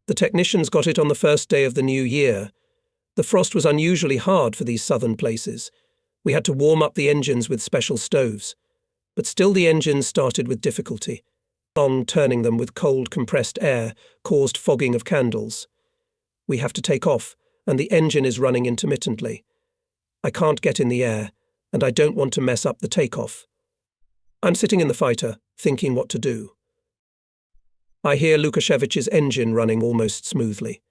The technicians got it on the first day of the new year. The frost was unusually hard for these southern places. We had to warm up the engines with special stoves. But still the engines started with difficulty. Long turning them with cold compressed air caused fogging of candles. We have to take off, and the engine is running intermittently. I can't get in the air, and I don't want to mess up the takeoff. I'm sitting in the fighter, thinking what to do. I hear Lukashevich's engine running almost smoothly.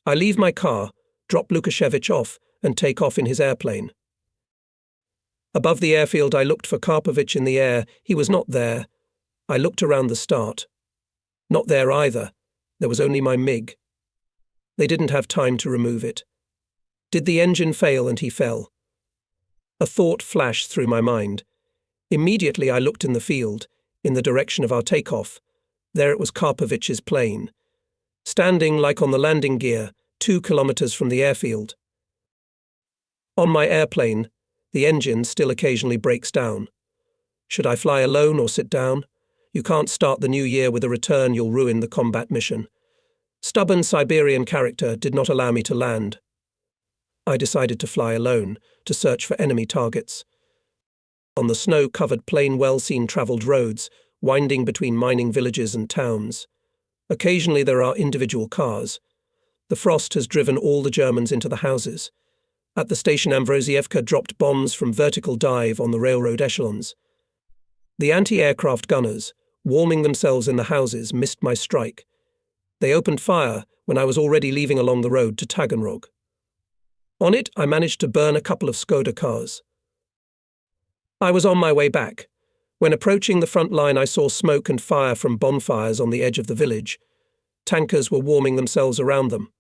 I leave my car, drop Lukashevich off, and take off in his airplane. Above the airfield I looked for Karpovich in the air. He was not there. I looked around the start. Not there either. There was only my MiG. They didn't have time to remove it. Did the engine fail and he fell? A thought flashed through my mind. Immediately I looked in the field, in the direction of our takeoff. There it was Karpovich's plane, standing like on the landing gear, 2 kilometers from the airfield. On my airplane, the engine still occasionally breaks down. Should I fly alone or sit down? You can't start the new year with a return, you'll ruin the combat mission. Stubborn Siberian character did not allow me to land. I decided to fly alone, to search for enemy targets. On the snow-covered plain well-seen travelled roads, winding between mining villages and towns. Occasionally there are individual cars. The frost has driven all the Germans into the houses. At the station Ambrosievka dropped bombs from vertical dive on the railroad echelons. The anti-aircraft gunners, warming themselves in the houses, missed my strike. They opened fire when I was already leaving along the road to Taganrog. On it, I managed to burn a couple of Skoda cars. I was on my way back. When approaching the front line, I saw smoke and fire from bonfires on the edge of the village. Tankers were warming themselves around them.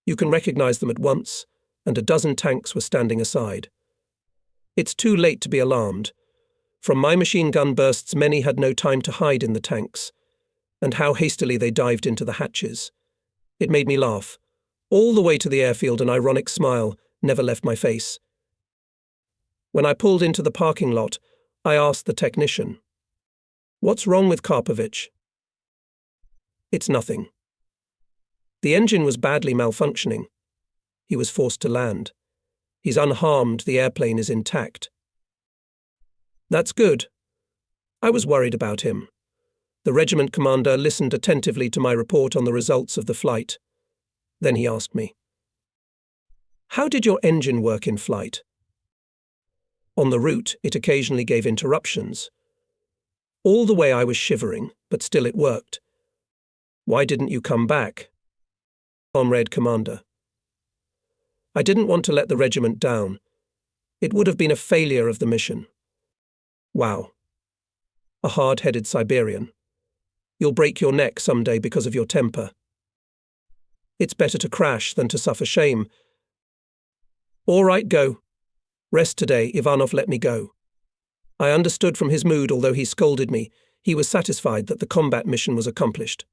You can recognize them at once, and a dozen tanks were standing aside. It's too late to be alarmed. From my machine gun bursts, many had no time to hide in the tanks, and how hastily they dived into the hatches. It made me laugh. All the way to the airfield, an ironic smile never left my face. When I pulled into the parking lot, I asked the technician, "What's wrong with Karpovich?" "It's nothing. The engine was badly malfunctioning. He was forced to land. He's unharmed, the airplane is intact." "That's good. I was worried about him." The regiment commander listened attentively to my report on the results of the flight. Then he asked me, "How did your engine work in flight?" On the route, it occasionally gave interruptions. All the way I was shivering, but still it worked. "Why didn't you come back?" "Comrade Commander, I didn't want to let the regiment down. It would have been a failure of the mission." "Wow. A hard-headed Siberian. You'll break your neck someday because of your temper. It's better to crash than to suffer shame." "All right, go. Rest today, Ivanov let me go." I understood from his mood, although he scolded me, he was satisfied that the combat mission was accomplished.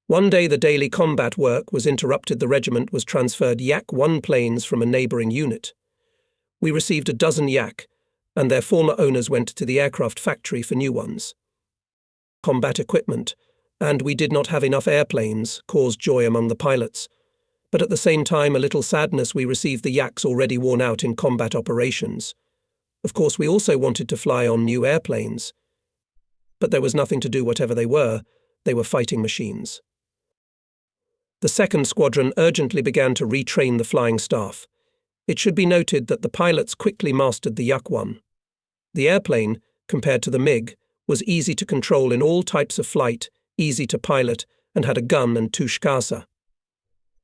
One day the daily combat work was interrupted. The regiment was transferred Yak-1 planes from a neighbouring unit. We received a dozen Yak, and their former owners went to the aircraft factory for new ones. Combat equipment, and we did not have enough airplanes, caused joy among the pilots. But at the same time, a little sadness. We received the Yaks already worn out in combat operations. Of course, we also wanted to fly on new airplanes. But there was nothing to do. Whatever they were fighting machines. The 2nd Squadron urgently began to retrain the flying staff. It should be noted that the pilots quickly mastered the Yak-1. The airplane, compared to the MiG, was easy to control in all types of flight, easy to pilot, and had a gun and 2 Shkasa.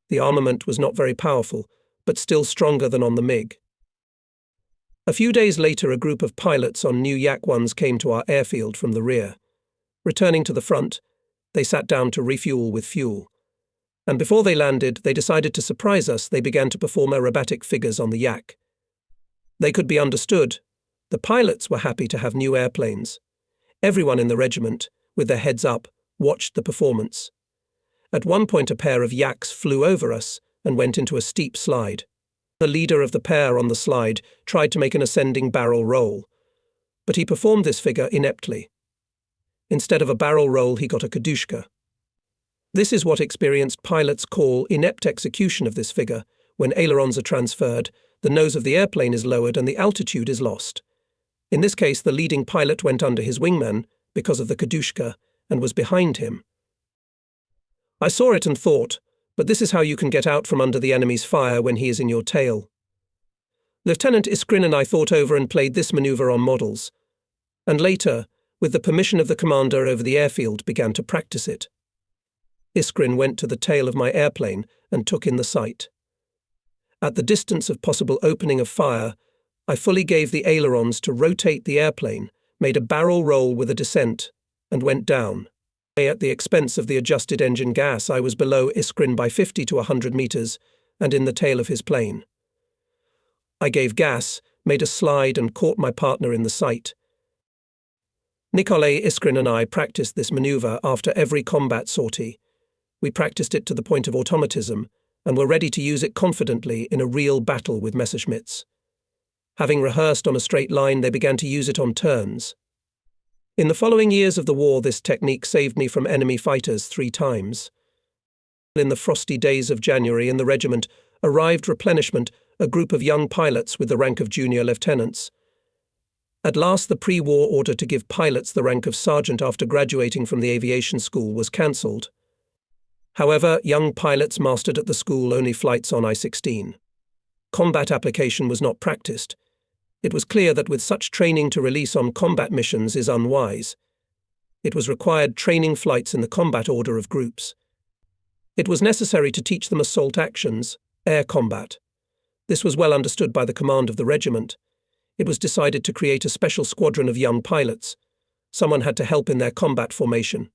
The armament was not very powerful, but still stronger than on the MiG. A few days later, a group of pilots on new Yak-1s came to our airfield from the rear. Returning to the front, they sat down to refuel with fuel. And before they landed, they decided to surprise us. They began to perform aerobatic figures on the Yak. They could be understood. The pilots were happy to have new airplanes. Everyone in the regiment, with their heads up, watched the performance. At one point, a pair of Yaks flew over us and went into a steep slide. The leader of the pair on the slide tried to make an ascending barrel roll, but he performed this figure ineptly. Instead of a barrel roll, he got a kadushka. This is what experienced pilots call inept execution of this figure. When ailerons are transferred, the nose of the airplane is lowered and the altitude is lost. In this case, the leading pilot went under his wingman because of the Kadushka and was behind him. I saw it and thought, but this is how you can get out from under the enemy's fire when he is in your tail. Lieutenant Iskrin and I thought over and played this maneuver on models, and later, with the permission of the commander over the airfield, began to practice it. Iskrin went to the tail of my airplane and took in the sight. At the distance of possible opening of fire, I fully gave the ailerons to rotate the airplane, made a barrel roll with a descent, and went down. At the expense of the adjusted engine gas, I was below Iskrin by 50 to 100 meters and in the tail of his plane. I gave gas, made a slide and caught my partner in the sight. Nikolai Iskrin and I practiced this maneuver after every combat sortie. We practiced it to the point of automatism and were ready to use it confidently in a real battle with Messerschmitts. Having rehearsed on a straight line, they began to use it on turns. In the following years of the war, this technique saved me from enemy fighters 3 times. In the frosty days of January, in the regiment arrived replenishment, a group of young pilots with the rank of junior lieutenants. At last, the pre-war order to give pilots the rank of sergeant after graduating from the aviation school was cancelled. However, young pilots mastered at the school only flights on I-16. Combat application was not practiced. It was clear that with such training to release on combat missions is unwise. It was required training flights in the combat order of groups. It was necessary to teach them assault actions, air combat. This was well understood by the command of the regiment. It was decided to create a special squadron of young pilots. Someone had to help in their combat formation.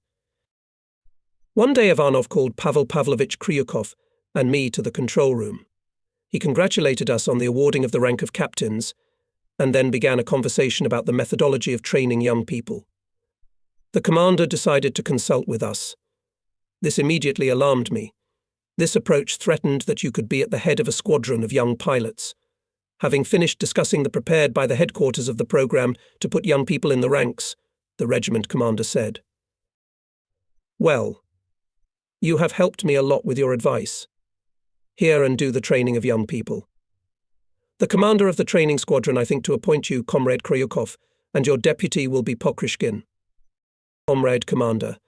One day Ivanov called Pavel Pavlovich Kryukov and me to the control room. He congratulated us on the awarding of the rank of captains, and then began a conversation about the methodology of training young people. The commander decided to consult with us. This immediately alarmed me. This approach threatened that you could be at the head of a squadron of young pilots. Having finished discussing the prepared by the headquarters of the program to put young people in the ranks, the regiment commander said, "Well, you have helped me a lot with your advice. Hear and do the training of young people. The commander of the training squadron, I think to appoint you, Comrade Kryukov, and your deputy will be Pokryshkin. Comrade Commander,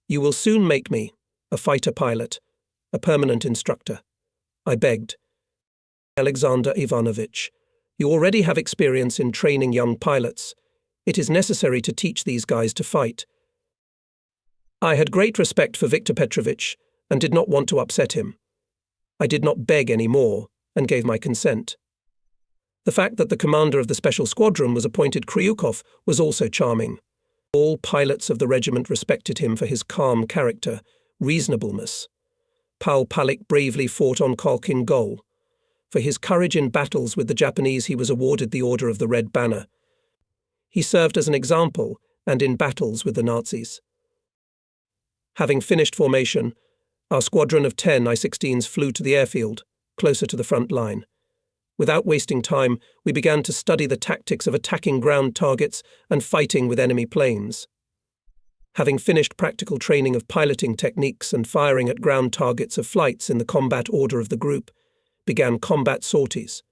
you will soon make me a fighter pilot, a permanent instructor," I begged. "Alexander Ivanovich, you already have experience in training young pilots. It is necessary to teach these guys to fight." I had great respect for Viktor Petrovich and did not want to upset him. I did not beg any more and gave my consent. The fact that the commander of the special squadron was appointed Kryukov was also charming. All pilots of the regiment respected him for his calm character, reasonableness. Paul Palik bravely fought on Khalkhin Gol. For his courage in battles with the Japanese, he was awarded the Order of the Red Banner. He served as an example and in battles with the Nazis. Having finished formation, our squadron of 10 I-16s flew to the airfield, closer to the front line. Without wasting time, we began to study the tactics of attacking ground targets and fighting with enemy planes. Having finished practical training of piloting techniques and firing at ground targets of flights in the combat order of the group, began combat sorties.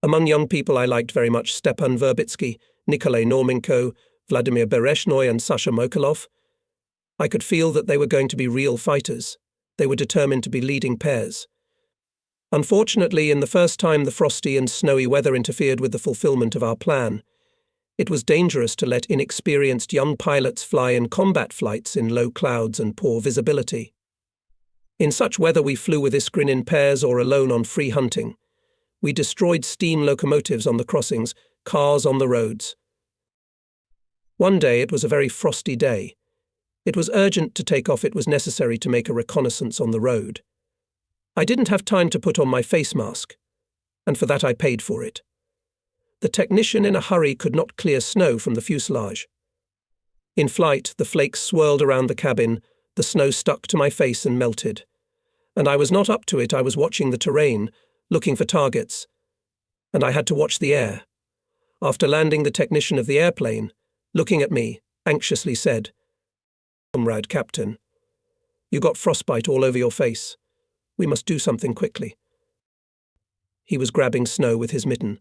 Among young people, I liked very much Stepan Verbitsky, Nikolai Normenko, Vladimir Bereshnoy and Sasha Mokolov. I could feel that they were going to be real fighters. They were determined to be leading pairs. Unfortunately, in the first time the frosty and snowy weather interfered with the fulfillment of our plan. It was dangerous to let inexperienced young pilots fly in combat flights in low clouds and poor visibility. In such weather we flew with Iskrin in pairs or alone on free hunting. We destroyed steam locomotives on the crossings, cars on the roads. One day, it was a very frosty day. It was urgent to take off. It was necessary to make a reconnaissance on the road. I didn't have time to put on my face mask, and for that I paid for it. The technician in a hurry could not clear snow from the fuselage. In flight, the flakes swirled around the cabin, the snow stuck to my face and melted. And I was not up to it. I was watching the terrain, looking for targets. And I had to watch the air. After landing, the technician of the airplane, looking at me, anxiously said, "Comrade Captain, You got frostbite all over your face. We must do something quickly." He was grabbing snow with his mitten.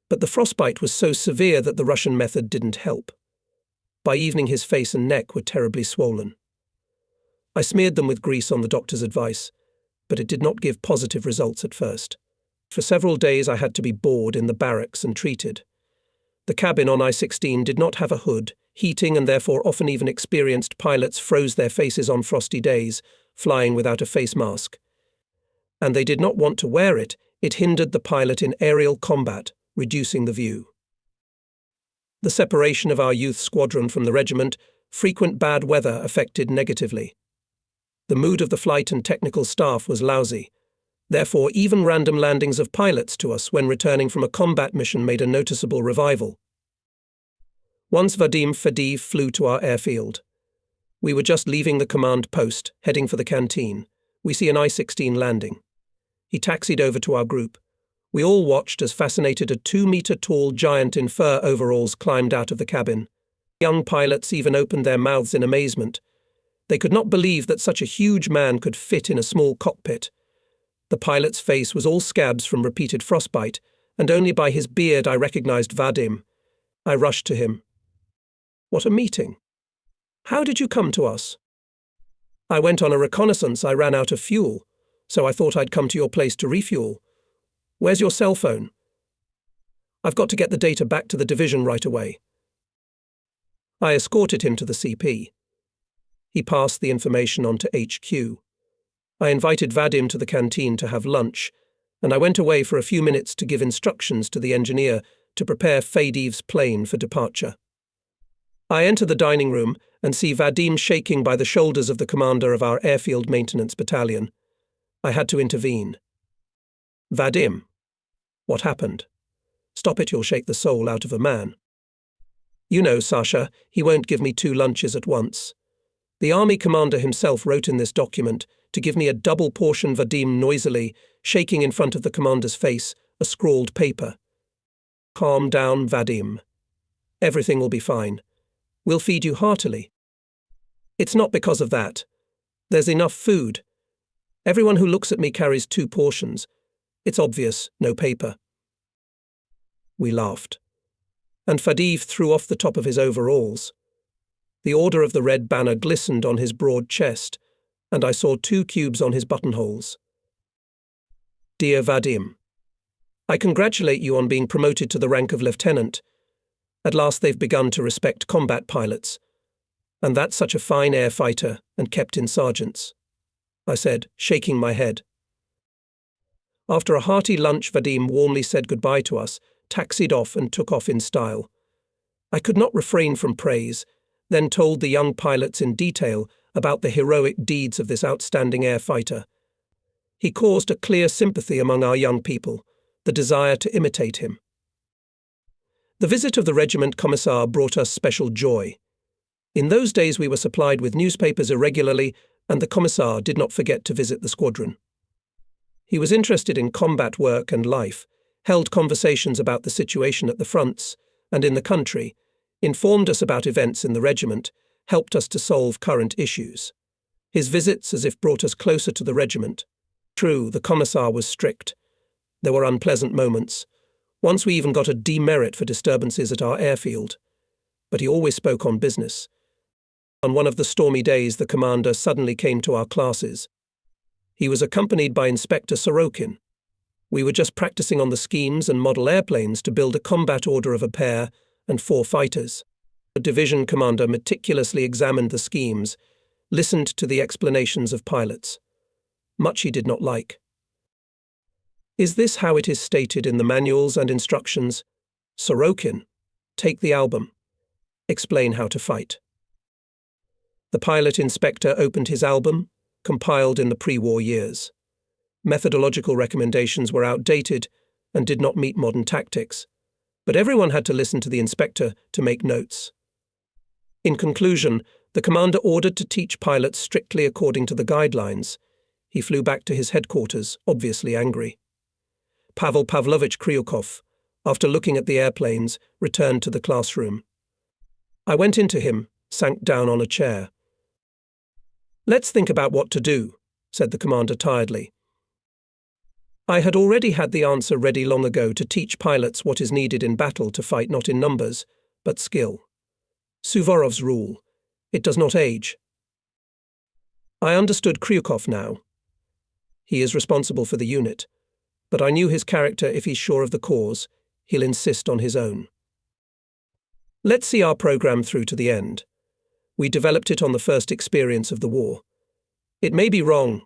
But the frostbite was so severe that the Russian method didn't help. By evening his face and neck were terribly swollen. I smeared them with grease on the doctor's advice, but it did not give positive results at first. For several days I had to be bored in the barracks and treated. The cabin on I-16 did not have a hood, heating, and therefore often even experienced pilots froze their faces on frosty days, flying without a face mask. And they did not want to wear it. It hindered the pilot in aerial combat, reducing the view. The separation of our youth squadron from the regiment, frequent bad weather affected negatively. The mood of the flight and technical staff was lousy. Therefore, even random landings of pilots to us when returning from a combat mission made a noticeable revival. Once Vadim Fadiv flew to our airfield. We were just leaving the command post, heading for the canteen. We see an I-16 landing. He taxied over to our group. We all watched as fascinated a 2-meter-tall giant in fur overalls climbed out of the cabin. Young pilots even opened their mouths in amazement. They could not believe that such a huge man could fit in a small cockpit. The pilot's face was all scabs from repeated frostbite, and only by his beard I recognized Vadim. I rushed to him. "What a meeting! How did you come to us?" "I went on a reconnaissance. I ran out of fuel, so I thought I'd come to your place to refuel. Where's your cell phone?" "I've got to get the data back to the division right away." I escorted him to the CP. He passed the information on to HQ. I invited Vadim to the canteen to have lunch, and I went away for a few minutes to give instructions to the engineer to prepare Fadiv's plane for departure. I enter the dining room and see Vadim shaking by the shoulders of the commander of our airfield maintenance battalion. I had to intervene. "Vadim, what happened? Stop it, you'll shake the soul out of a man." "You know, Sasha, he won't give me 2 lunches at once. The army commander himself wrote in this document to give me a double portion." Vadim noisily, shaking in front of the commander's face, a scrawled paper. "Calm down, Vadim. Everything will be fine. We'll feed you heartily." "It's not because of that. There's enough food. Everyone who looks at me carries 2 portions. It's obvious, no paper." We laughed. And Fadiv threw off the top of his overalls. The Order of the Red Banner glistened on his broad chest, and I saw 2 cubes on his buttonholes. "Dear Vadim, I congratulate you on being promoted to the rank of lieutenant. At last they've begun to respect combat pilots. And that's such a fine air fighter and kept in sergeants," I said, shaking my head. After a hearty lunch, Vadim warmly said goodbye to us, taxied off and took off in style. I could not refrain from praise, then told the young pilots in detail about the heroic deeds of this outstanding air fighter. He caused a clear sympathy among our young people, the desire to imitate him. The visit of the regiment commissar brought us special joy. In those days we were supplied with newspapers irregularly, and the commissar did not forget to visit the squadron. He was interested in combat work and life, held conversations about the situation at the fronts and in the country, informed us about events in the regiment, helped us to solve current issues. His visits as if brought us closer to the regiment. True, the commissar was strict. There were unpleasant moments. Once we even got a demerit for disturbances at our airfield. But he always spoke on business. On one of the stormy days, the commander suddenly came to our classes. He was accompanied by Inspector Sorokin. We were just practicing on the schemes and model airplanes to build a combat order of a pair and 4 fighters. The division commander meticulously examined the schemes, listened to the explanations of pilots. Much he did not like. "Is this how it is stated in the manuals and instructions? Sorokin, take the album. Explain how to fight." The pilot inspector opened his album, compiled in the pre-war years. Methodological recommendations were outdated and did not meet modern tactics, but everyone had to listen to the inspector to make notes. In conclusion, the commander ordered to teach pilots strictly according to the guidelines. He flew back to his headquarters, obviously angry. Pavel Pavlovich Kryukov, after looking at the airplanes, returned to the classroom. I went into him, sank down on a chair. "Let's think about what to do," said the commander tiredly. I had already had the answer ready long ago to teach pilots what is needed in battle to fight not in numbers, but skill. Suvorov's rule. It does not age. I understood Kryukov now. He is responsible for the unit, but I knew his character. If he's sure of the cause, he'll insist on his own. Let's see our program through to the end. We developed it on the first experience of the war. It may be wrong,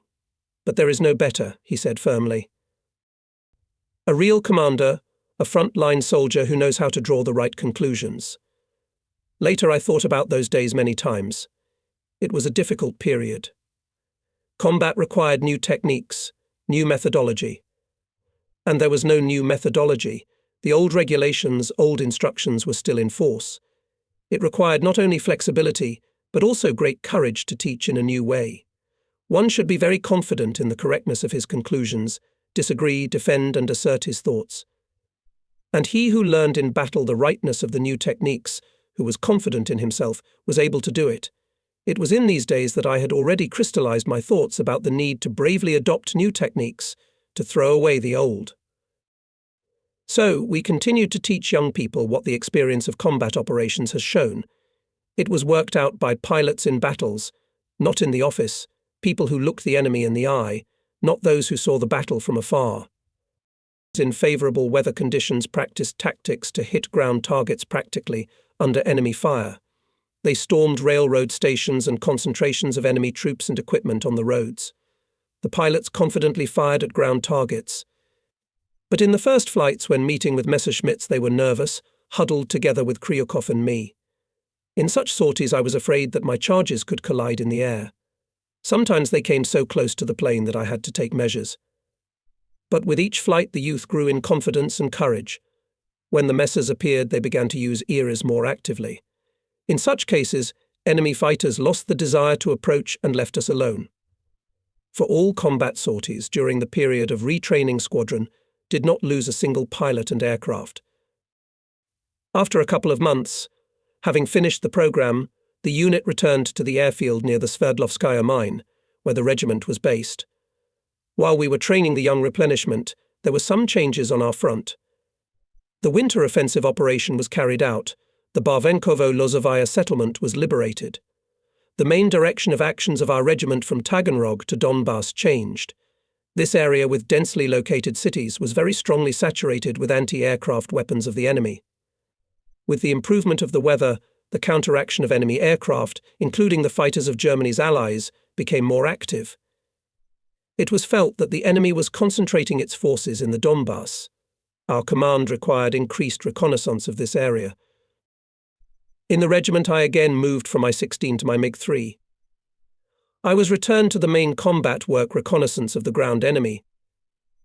but there is no better, he said firmly. A real commander, a front-line soldier who knows how to draw the right conclusions. Later I thought about those days many times. It was a difficult period. Combat required new techniques, new methodology. And there was no new methodology. The old regulations, old instructions were still in force. It required not only flexibility, but also great courage to teach in a new way. One should be very confident in the correctness of his conclusions, disagree, defend, and assert his thoughts. And he who learned in battle the rightness of the new techniques, who was confident in himself, was able to do it. It was in these days that I had already crystallized my thoughts about the need to bravely adopt new techniques, to throw away the old. So, we continued to teach young people what the experience of combat operations has shown. It was worked out by pilots in battles, not in the office, people who looked the enemy in the eye, not those who saw the battle from afar. In favorable weather conditions, practiced tactics to hit ground targets practically under enemy fire. They stormed railroad stations and concentrations of enemy troops and equipment on the roads. The pilots confidently fired at ground targets. But in the first flights, when meeting with Messerschmitts, they were nervous, huddled together with Kryukov and me. In such sorties I was afraid that my charges could collide in the air. Sometimes they came so close to the plane that I had to take measures. But with each flight the youth grew in confidence and courage. When the Messers appeared, they began to use eras more actively. In such cases, enemy fighters lost the desire to approach and left us alone. For all combat sorties during the period of retraining squadron did not lose a single pilot and aircraft. After a couple of months, having finished the program, the unit returned to the airfield near the Sverdlovskaya mine, where the regiment was based. While we were training the young replenishment, there were some changes on our front. The winter offensive operation was carried out. The Barvenkovo-Lozovaya settlement was liberated. The main direction of actions of our regiment from Taganrog to Donbass changed. This area with densely located cities was very strongly saturated with anti-aircraft weapons of the enemy. With the improvement of the weather, the counteraction of enemy aircraft, including the fighters of Germany's allies, became more active. It was felt that the enemy was concentrating its forces in the Donbass. Our command required increased reconnaissance of this area. In the regiment I again moved from my 16 to my MiG-3. I was returned to the main combat work reconnaissance of the ground enemy.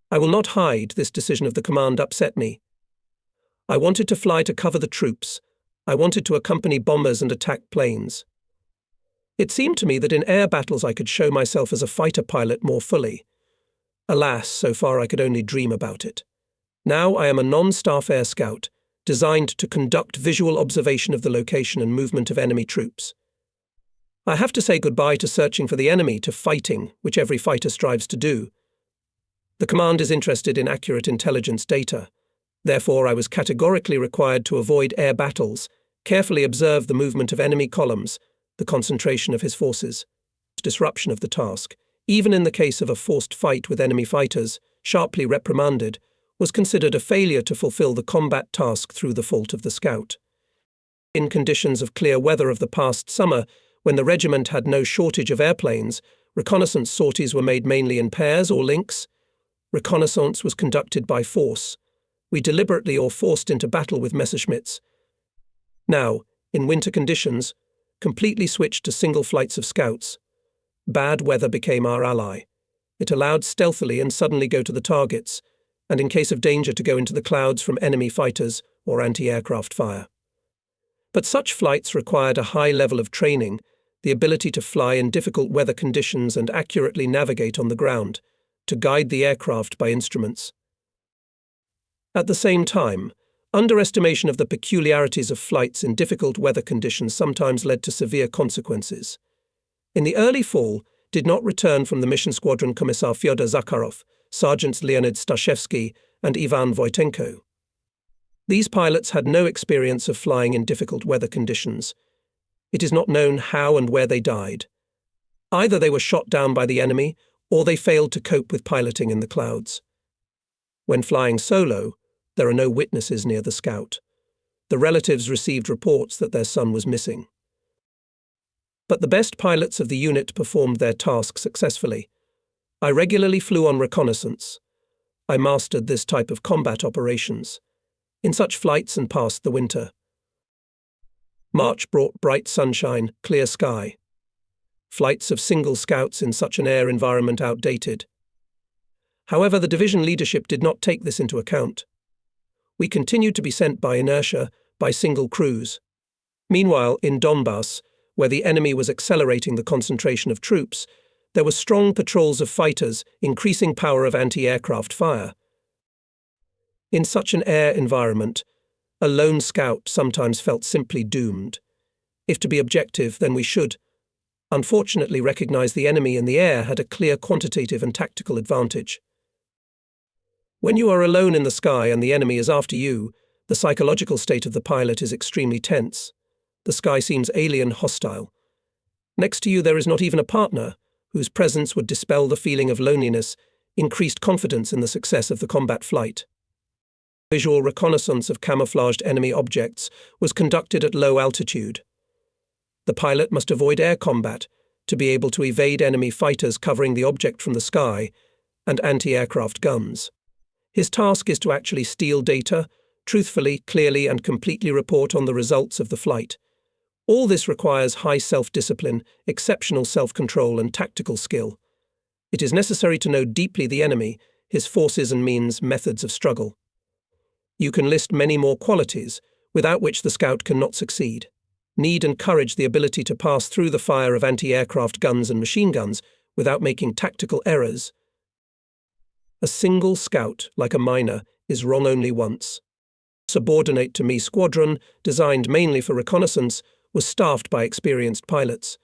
I will not hide, this decision of the command upset me. I wanted to fly to cover the troops. I wanted to accompany bombers and attack planes. It seemed to me that in air battles I could show myself as a fighter pilot more fully. Alas, so far I could only dream about it. Now I am a non-staff air scout, designed to conduct visual observation of the location and movement of enemy troops. I have to say goodbye to searching for the enemy, to fighting, which every fighter strives to do. The command is interested in accurate intelligence data. Therefore, I was categorically required to avoid air battles, carefully observe the movement of enemy columns, the concentration of his forces, disruption of the task, even in the case of a forced fight with enemy fighters, sharply reprimanded, was considered a failure to fulfill the combat task through the fault of the scout. In conditions of clear weather of the past summer, when the regiment had no shortage of airplanes, reconnaissance sorties were made mainly in pairs or links. Reconnaissance was conducted by force. We deliberately or forced into battle with Messerschmitts. Now, in winter conditions, completely switched to single flights of scouts. Bad weather became our ally. It allowed stealthily and suddenly go to the targets, and in case of danger to go into the clouds from enemy fighters or anti-aircraft fire. But such flights required a high level of training, the ability to fly in difficult weather conditions and accurately navigate on the ground, to guide the aircraft by instruments. At the same time, underestimation of the peculiarities of flights in difficult weather conditions sometimes led to severe consequences. In the early fall, did not return from the mission squadron Commissar Fyodor Zakharov, Sergeants Leonid Stashevsky and Ivan Voitenko. These pilots had no experience of flying in difficult weather conditions. It is not known how and where they died. Either they were shot down by the enemy, or they failed to cope with piloting in the clouds. When flying solo, there are no witnesses near the Scout. The relatives received reports that their son was missing. But the best pilots of the unit performed their task successfully. I regularly flew on reconnaissance. I mastered this type of combat operations. In such flights and passed the winter. March brought bright sunshine, clear sky. Flights of single scouts in such an air environment outdated. However, the division leadership did not take this into account. We continued to be sent by inertia, by single crews. Meanwhile, in Donbass, where the enemy was accelerating the concentration of troops, there were strong patrols of fighters, increasing power of anti-aircraft fire. In such an air environment, a lone scout sometimes felt simply doomed. If to be objective, then we should, unfortunately, recognize the enemy in the air had a clear quantitative and tactical advantage. When you are alone in the sky and the enemy is after you, the psychological state of the pilot is extremely tense. The sky seems alien, hostile. Next to you there is not even a partner, whose presence would dispel the feeling of loneliness, increased confidence in the success of the combat flight. Visual reconnaissance of camouflaged enemy objects was conducted at low altitude. The pilot must avoid air combat to be able to evade enemy fighters covering the object from the sky and anti-aircraft guns. His task is to actually steal data, truthfully, clearly, and completely report on the results of the flight. All this requires high self-discipline, exceptional self-control, and tactical skill. It is necessary to know deeply the enemy, his forces and means, methods of struggle. You can list many more qualities, without which the scout cannot succeed. Need and courage, the ability to pass through the fire of anti-aircraft guns and machine guns without making tactical errors. A single scout, like a miner, is wrong only once. Subordinate to me squadron, designed mainly for reconnaissance, was staffed by experienced pilots.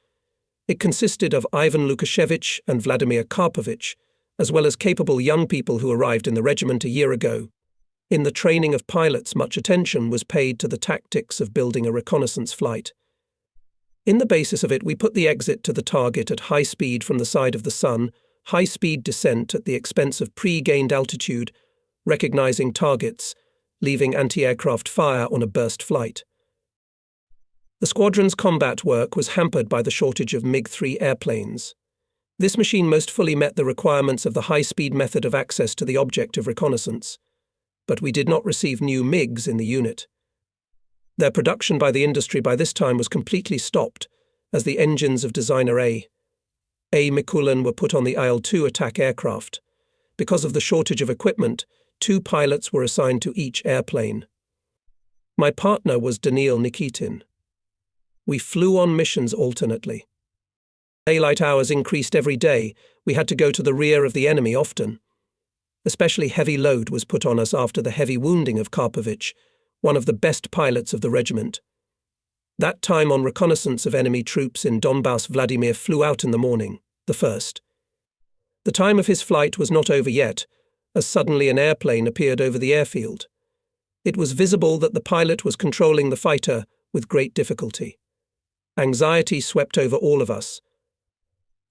It consisted of Ivan Lukashevich and Vladimir Karpovich, as well as capable young people who arrived in the regiment a year ago. In the training of pilots, much attention was paid to the tactics of building a reconnaissance flight. In the basis of it, we put the exit to the target at high speed from the side of the sun, high-speed descent at the expense of pre-gained altitude, recognizing targets, leaving anti-aircraft fire on a burst flight. The squadron's combat work was hampered by the shortage of MiG-3 airplanes. This machine most fully met the requirements of the high-speed method of access to the object of reconnaissance. But we did not receive new MiGs in the unit. Their production by the industry by this time was completely stopped, as the engines of designer A. Mikulan were put on the Il-2 attack aircraft. Because of the shortage of equipment, 2 pilots were assigned to each airplane. My partner was Daniil Nikitin. We flew on missions alternately. Daylight hours increased every day. We had to go to the rear of the enemy often. Especially heavy load was put on us after the heavy wounding of Karpovich, one of the best pilots of the regiment. That time on reconnaissance of enemy troops in Donbass, Vladimir flew out in the morning, the first. The time of his flight was not over yet, as suddenly an airplane appeared over the airfield. It was visible that the pilot was controlling the fighter with great difficulty. Anxiety swept over all of us.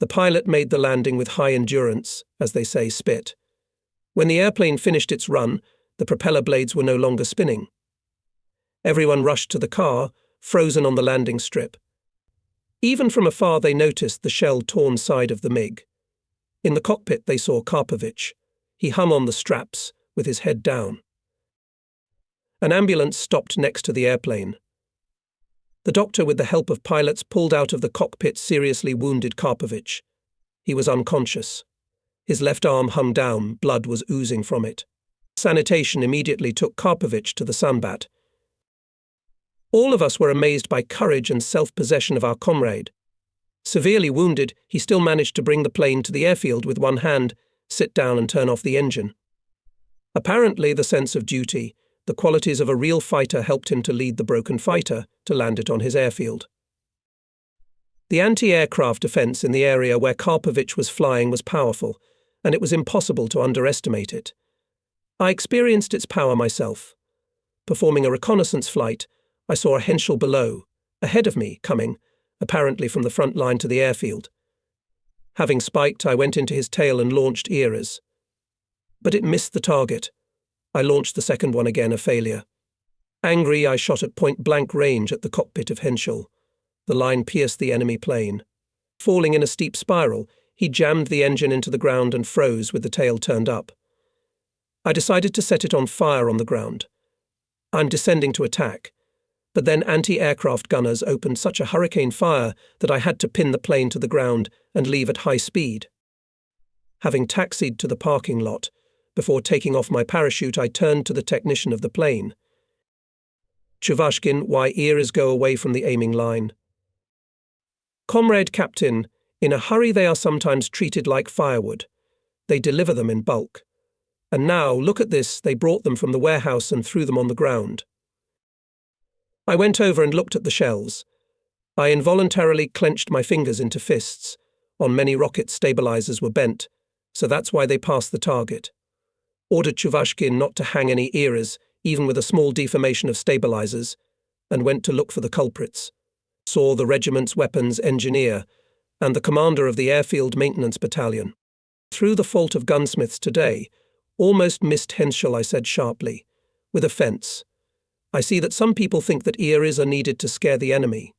The pilot made the landing with high endurance, as they say, spit. When the airplane finished its run, the propeller blades were no longer spinning. Everyone rushed to the car, frozen on the landing strip. Even from afar they noticed the shell-torn side of the MiG. In the cockpit they saw Karpovich. He hung on the straps, with his head down. An ambulance stopped next to the airplane. The doctor, with the help of pilots, pulled out of the cockpit seriously wounded Karpovich. He was unconscious. His left arm hung down, blood was oozing from it. Sanitation immediately took Karpovich to the Sanbat. All of us were amazed by courage and self-possession of our comrade. Severely wounded, he still managed to bring the plane to the airfield with one hand, sit down and turn off the engine. Apparently, the sense of duty, the qualities of a real fighter helped him to lead the broken fighter to land it on his airfield. The anti-aircraft defense in the area where Karpovich was flying was powerful, and it was impossible to underestimate it. I experienced its power myself. Performing a reconnaissance flight, I saw a Henschel below, ahead of me, coming, apparently from the front line to the airfield. Having spiked, I went into his tail and launched ERAs. But it missed the target. I launched the second one again, a failure. Angry, I shot at point-blank range at the cockpit of Henschel. The line pierced the enemy plane. Falling in a steep spiral, he jammed the engine into the ground and froze with the tail turned up. I decided to set it on fire on the ground. I'm descending to attack, but then anti-aircraft gunners opened such a hurricane fire that I had to pin the plane to the ground and leave at high speed. Having taxied to the parking lot, before taking off my parachute, I turned to the technician of the plane. Chuvashkin, why ERAs go away from the aiming line? Comrade Captain, in a hurry they are sometimes treated like firewood. They deliver them in bulk. And now, look at this, they brought them from the warehouse and threw them on the ground. I went over and looked at the shells. I involuntarily clenched my fingers into fists. On many rockets, stabilizers were bent, so that's why they passed the target. Ordered Chuvashkin not to hang any ERAs, even with a small deformation of stabilizers, and went to look for the culprits. Saw the regiment's weapons engineer and the commander of the airfield maintenance battalion. Through the fault of gunsmiths today, almost missed Henschel, I said sharply, with offence. I see that some people think that ERAs are needed to scare the enemy.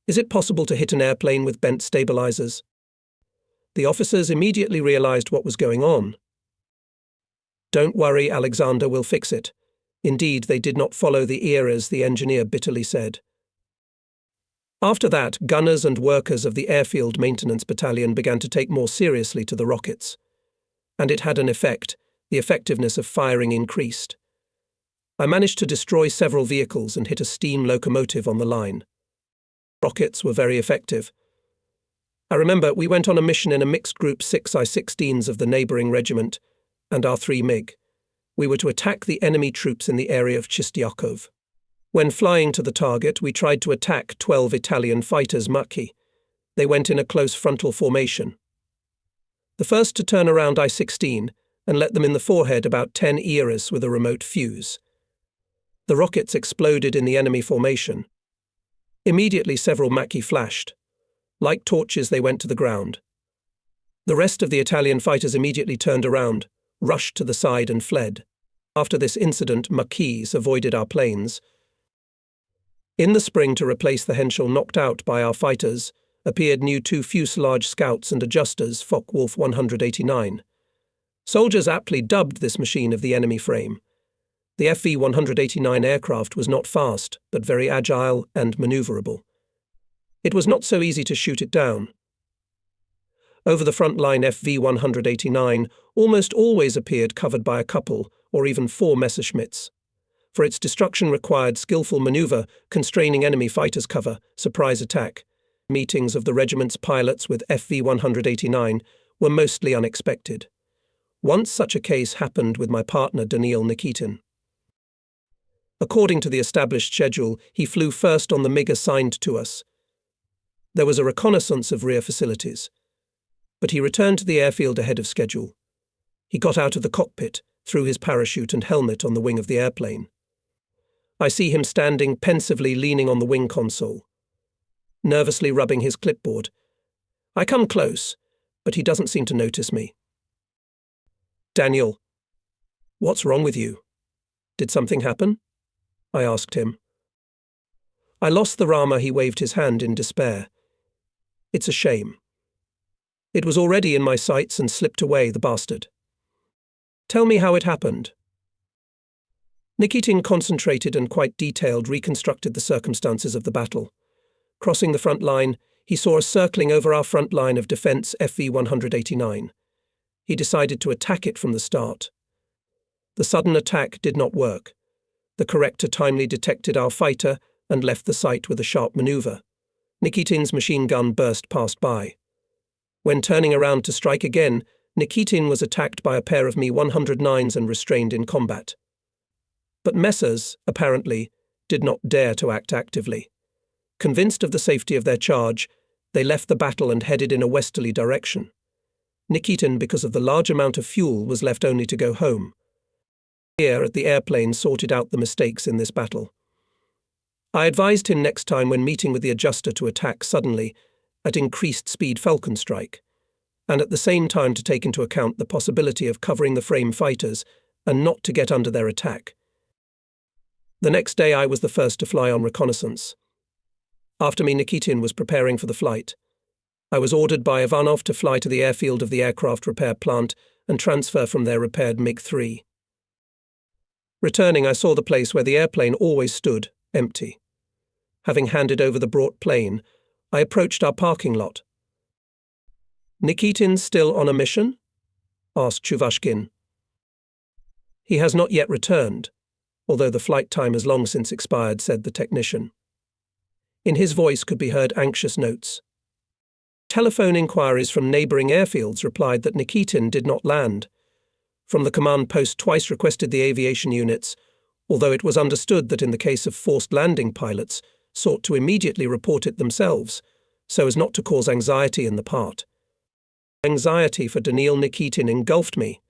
Is it possible to hit an airplane with bent stabilizers? The officers immediately realized what was going on. Don't worry, Alexander, we'll fix it. Indeed, they did not follow the ERAs, the engineer bitterly said. After that, gunners and workers of the airfield maintenance battalion began to take more seriously to the rockets. And it had an effect. The effectiveness of firing increased. I managed to destroy several vehicles and hit a steam locomotive on the line. Rockets were very effective. I remember we went on a mission in a mixed group 6I-16s of the neighbouring regiment and our 3 MiG. We were to attack the enemy troops in the area of Chistyakov. When flying to the target, we tried to attack 12 Italian fighters Maki. They went in a close frontal formation. The first to turn around I-16 and let them in the forehead about 10 ERAs with a remote fuse. The rockets exploded in the enemy formation. Immediately several Maki flashed. Like torches, they went to the ground. The rest of the Italian fighters immediately turned around, rushed to the side and fled. After this incident, Makis avoided our planes. In the spring, to replace the Henschel knocked out by our fighters, appeared new 2 fuselage scouts and adjusters, Focke-Wulf 189. Soldiers aptly dubbed this machine of the enemy frame. The FV-189 aircraft was not fast, but very agile and maneuverable. It was not so easy to shoot it down. Over the front line, FV-189 almost always appeared covered by a couple or even 4 Messerschmitts. For its destruction required skillful maneuver, constraining enemy fighters' cover, surprise attack. Meetings of the regiment's pilots with FV-189 were mostly unexpected. Once such a case happened with my partner Daniil Nikitin. According to the established schedule, he flew first on the MiG assigned to us. There was a reconnaissance of rear facilities, but he returned to the airfield ahead of schedule. He got out of the cockpit, threw his parachute and helmet on the wing of the airplane. I see him standing pensively leaning on the wing console, nervously rubbing his clipboard. I come close, but he doesn't seem to notice me. Daniel, what's wrong with you? Did something happen? I asked him. I lost the Rama, he waved his hand in despair. It's a shame. It was already in my sights and slipped away, the bastard. Tell me how it happened. Nikitin concentrated and quite detailed reconstructed the circumstances of the battle. Crossing the front line, he saw us circling over our front line of defence FV-189. He decided to attack it from the start. The sudden attack did not work. The corrector timely detected our fighter and left the site with a sharp manoeuvre. Nikitin's machine gun burst past by. When turning around to strike again, Nikitin was attacked by a pair of Mi-109s and restrained in combat. But Messers, apparently, did not dare to act actively. Convinced of the safety of their charge, They left the battle and headed in a westerly direction. Nikitin, because of the large amount of fuel, was left only to go home. Here at the airplane sorted out the mistakes in this battle. I advised him next time when meeting with the adjuster to attack suddenly at increased speed Falcon strike, and at the same time to take into account the possibility of covering the frame fighters and not to get under their attack. The next day I was the first to fly on Reconnaissance. After me, Nikitin was preparing for the flight. I was ordered by Ivanov to fly to the airfield of the aircraft repair plant and transfer from their repaired MiG-3. Returning, I saw the place where the airplane always stood, empty. Having handed over the brought plane, I approached our parking lot. "Nikitin still on a mission?" asked Chuvashkin. "He has not yet returned, although the flight time has long since expired," said the technician. In his voice could be heard anxious notes. Telephone inquiries from neighbouring airfields replied that Nikitin did not land. From the command post twice requested the aviation units, although it was understood that in the case of forced landing, pilots sought to immediately report it themselves, so as not to cause anxiety in the part. Anxiety for Daniil Nikitin engulfed me.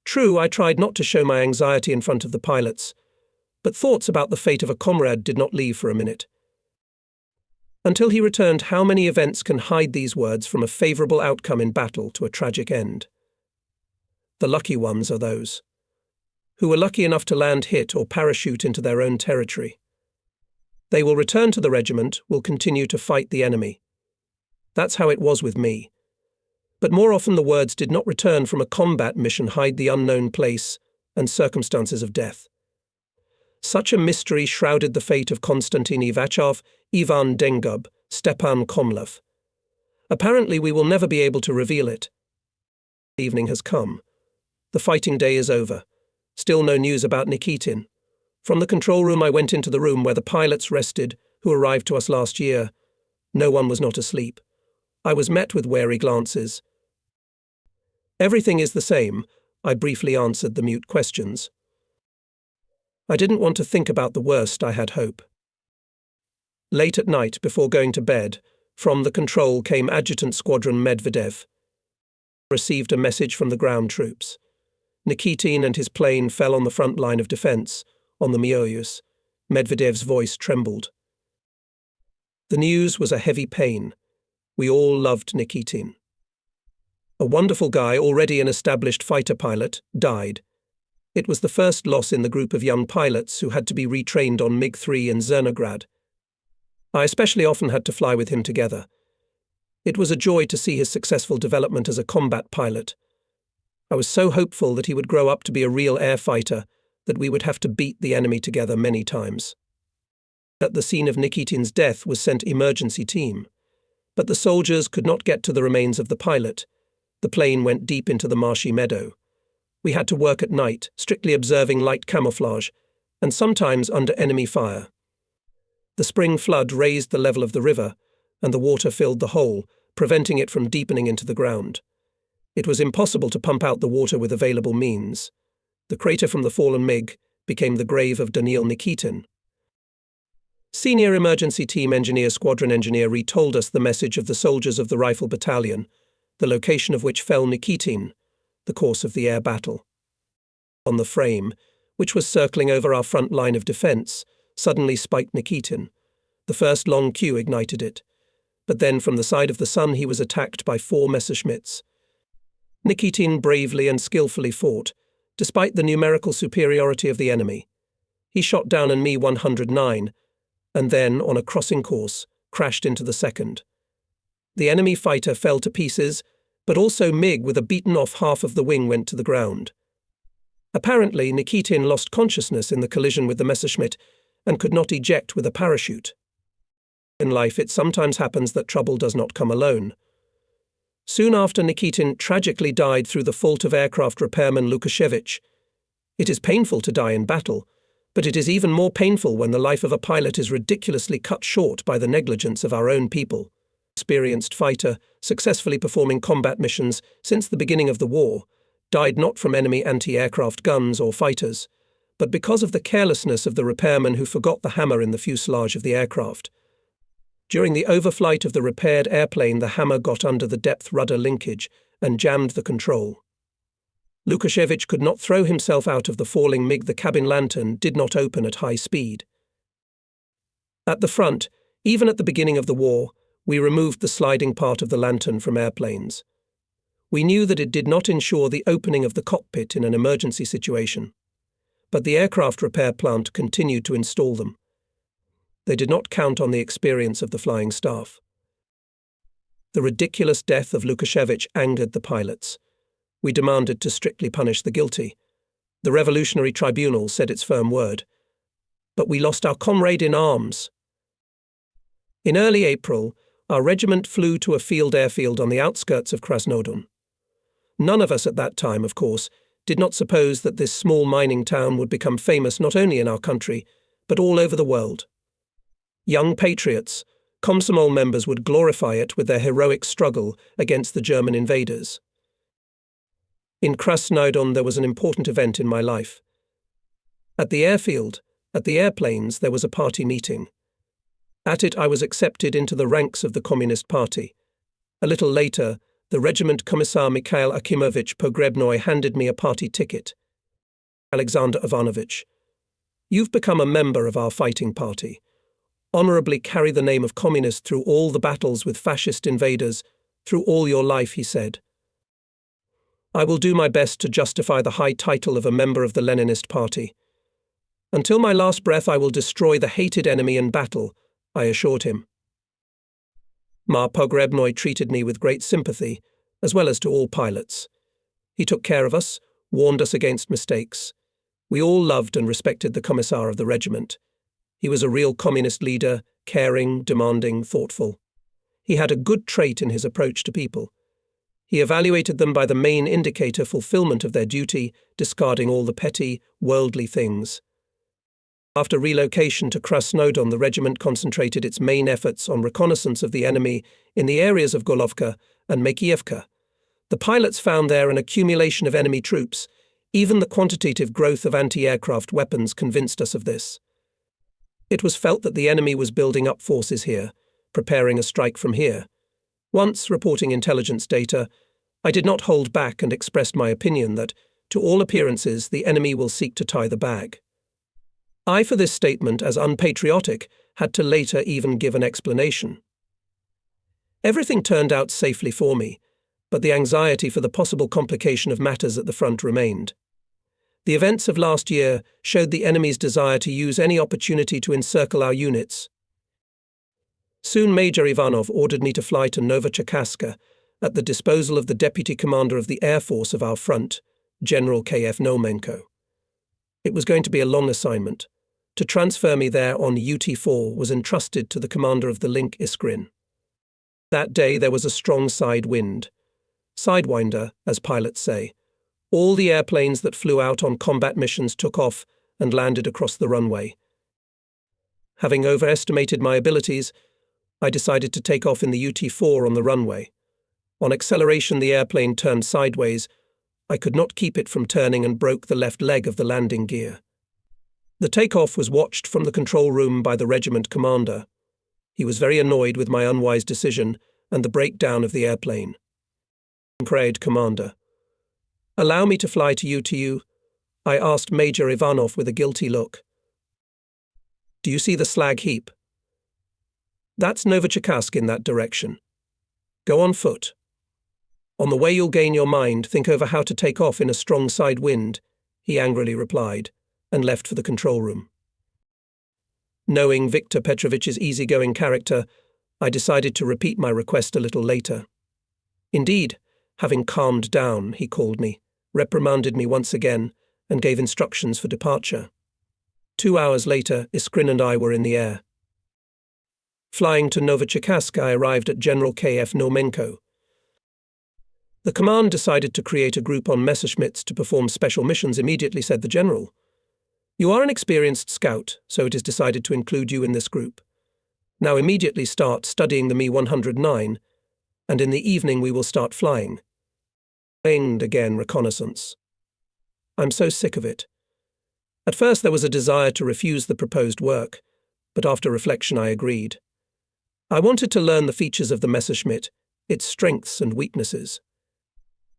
True, I tried not to show my anxiety in front of the pilots, but thoughts about the fate of a comrade did not leave for a minute. Until he returned, how many events can hide these words from a favourable outcome in battle to a tragic end? The lucky ones are those who were lucky enough to land hit or parachute into their own territory. They will return to the regiment, will continue to fight the enemy. That's how it was with me. But more often the words did not return from a combat mission hide the unknown place and circumstances of death. Such a mystery shrouded the fate of Konstantin Ivachov, Ivan Dengub, Stepan Komlov. Apparently we will never be able to reveal it. The evening has come. The fighting day is over. Still no news about Nikitin. From the control room I went into the room where the pilots rested, who arrived to us last year. No one was not asleep. I was met with wary glances. "Everything is the same," I briefly answered the mute questions. I didn't want to think about the worst, I had hope. Late at night, before going to bed, from the control came Adjutant Squadron Medvedev. Received a message from the ground troops. Nikitin and his plane fell on the front line of defence, on the Mioyus. Medvedev's voice trembled. The news was a heavy pain. We all loved Nikitin. A wonderful guy, already an established fighter pilot, died. It was the first loss in the group of young pilots who had to be retrained on MiG-3 in Zernograd. I especially often had to fly with him together. It was a joy to see his successful development as a combat pilot. I was so hopeful that he would grow up to be a real air fighter, that we would have to beat the enemy together many times. At the scene of Nikitin's death was sent emergency team. But the soldiers could not get to the remains of the pilot. The plane went deep into the marshy meadow. We had to work at night, strictly observing light camouflage, and sometimes under enemy fire. The spring flood raised the level of the river, and the water filled the hole, preventing it from deepening into the ground. It was impossible to pump out the water with available means. The crater from the fallen MiG became the grave of Daniil Nikitin. Senior Emergency Team Engineer Squadron Engineer retold us the message of the soldiers of the Rifle Battalion, the location of which fell Nikitin, the course of the air battle. On the frame, which was circling over our front line of defence, suddenly spiked Nikitin. The first long cue ignited it. But then from the side of the sun he was attacked by 4 Messerschmitts. Nikitin bravely and skillfully fought, despite the numerical superiority of the enemy. He shot down an Mi-109, and then, on a crossing course, crashed into the second. The enemy fighter fell to pieces, but also MiG with a beaten-off half of the wing went to the ground. Apparently, Nikitin lost consciousness in the collision with the Messerschmitt and could not eject with a parachute. In life, it sometimes happens that trouble does not come alone. Soon after, Nikitin tragically died through the fault of aircraft repairman Lukashevich. It is painful to die in battle, but it is even more painful when the life of a pilot is ridiculously cut short by the negligence of our own people. Experienced fighter, successfully performing combat missions since the beginning of the war, died not from enemy anti-aircraft guns or fighters, but because of the carelessness of the repairman who forgot the hammer in the fuselage of the aircraft. During the overflight of the repaired airplane, the hammer got under the depth rudder linkage and jammed the control. Lukashevich could not throw himself out of the falling MiG. The cabin lantern did not open at high speed. At the front, even at the beginning of the war, we removed the sliding part of the lantern from airplanes. We knew that it did not ensure the opening of the cockpit in an emergency situation, but the aircraft repair plant continued to install them. They did not count on the experience of the flying staff. The ridiculous death of Lukashevich angered the pilots. We demanded to strictly punish the guilty. The Revolutionary Tribunal said its firm word. But we lost our comrade in arms. In early April, our regiment flew to a field airfield on the outskirts of Krasnodon. None of us at that time, of course, did not suppose that this small mining town would become famous not only in our country, but all over the world. Young patriots, Komsomol members would glorify it with their heroic struggle against the German invaders. In Krasnodon there was an important event in my life. At the airfield, at the airplanes, there was a party meeting. At it I was accepted into the ranks of the Communist Party. A little later, the regiment Commissar Mikhail Akimovich Pogrebnoy handed me a party ticket. Alexander Ivanovich, you've become a member of our fighting party. Honorably carry the name of communist through all the battles with fascist invaders, through all your life, he said. I will do my best to justify the high title of a member of the Leninist party. Until my last breath I will destroy the hated enemy in battle, I assured him. Ma Pogrebnoy treated me with great sympathy, as well as to all pilots. He took care of us, warned us against mistakes. We all loved and respected the commissar of the regiment. He was a real communist leader, caring, demanding, thoughtful. He had a good trait in his approach to people. He evaluated them by the main indicator fulfillment of their duty, discarding all the petty, worldly things. After relocation to Krasnodon, the regiment concentrated its main efforts on reconnaissance of the enemy in the areas of Golovka and Makiivka. The pilots found there an accumulation of enemy troops. Even the quantitative growth of anti-aircraft weapons convinced us of this. It was felt that the enemy was building up forces here, preparing a strike from here. Once, reporting intelligence data, I did not hold back and expressed my opinion that, to all appearances, the enemy will seek to tie the bag. I, for this statement, as unpatriotic, had to later even give an explanation. Everything turned out safely for me, but the anxiety for the possible complication of matters at the front remained. The events of last year showed the enemy's desire to use any opportunity to encircle our units. Soon Major Ivanov ordered me to fly to Novocherkasska at the disposal of the Deputy Commander of the Air Force of our front, General K.F. Nomenko. It was going to be a long assignment. To transfer me there on UT-4 was entrusted to the commander of the link Iskrin. That day there was a strong side wind. Sidewinder, as pilots say. All the airplanes that flew out on combat missions took off and landed across the runway. Having overestimated my abilities, I decided to take off in the UT-4 on the runway. On acceleration, the airplane turned sideways. I could not keep it from turning and broke the left leg of the landing gear. The takeoff was watched from the control room by the regiment commander. He was very annoyed with my unwise decision and the breakdown of the airplane. Prayed commander, allow me to fly to you, I asked Major Ivanov with a guilty look. Do you see the slag heap? That's Novocherkassk in that direction. Go on foot. On the way you'll gain your mind, think over how to take off in a strong side wind, he angrily replied, and left for the control room. Knowing Viktor Petrovich's easygoing character, I decided to repeat my request a little later. Indeed, having calmed down, he called me, reprimanded me once again, and gave instructions for departure. 2 hours later, Iskrin and I were in the air. Flying to Novocherkassk, I arrived at General K.F. Nomenko. The command decided to create a group on Messerschmitts to perform special missions immediately, said the general. You are an experienced scout, so it is decided to include you in this group. Now immediately start studying the Mi-109, and in the evening we will start flying. And again, reconnaissance. I'm so sick of it. At first there was a desire to refuse the proposed work, but after reflection I agreed. I wanted to learn the features of the Messerschmitt, its strengths and weaknesses.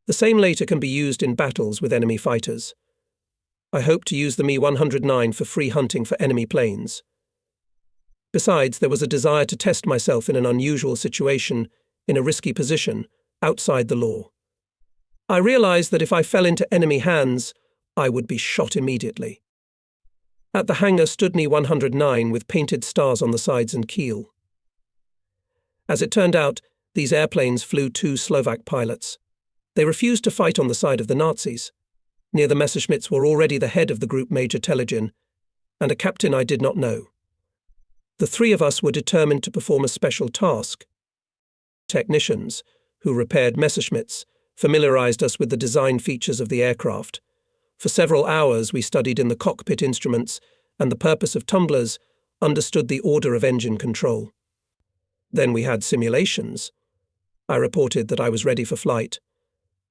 The same later can be used in battles with enemy fighters. I hope to use the Me-109 for free hunting for enemy planes. Besides, there was a desire to test myself in an unusual situation, in a risky position, outside the law. I realized that if I fell into enemy hands, I would be shot immediately. At the hangar stood Me-109 with painted stars on the sides and keel. As it turned out, these airplanes flew 2 Slovak pilots. They refused to fight on the side of the Nazis. Near the Messerschmitts were already the head of the group Major Telegin, and a captain I did not know. The 3 of us were determined to perform a special task. Technicians, who repaired Messerschmitts, familiarized us with the design features of the aircraft. For several hours we studied in the cockpit instruments and the purpose of tumblers, understood the order of engine control. Then we had simulations. I reported that I was ready for flight.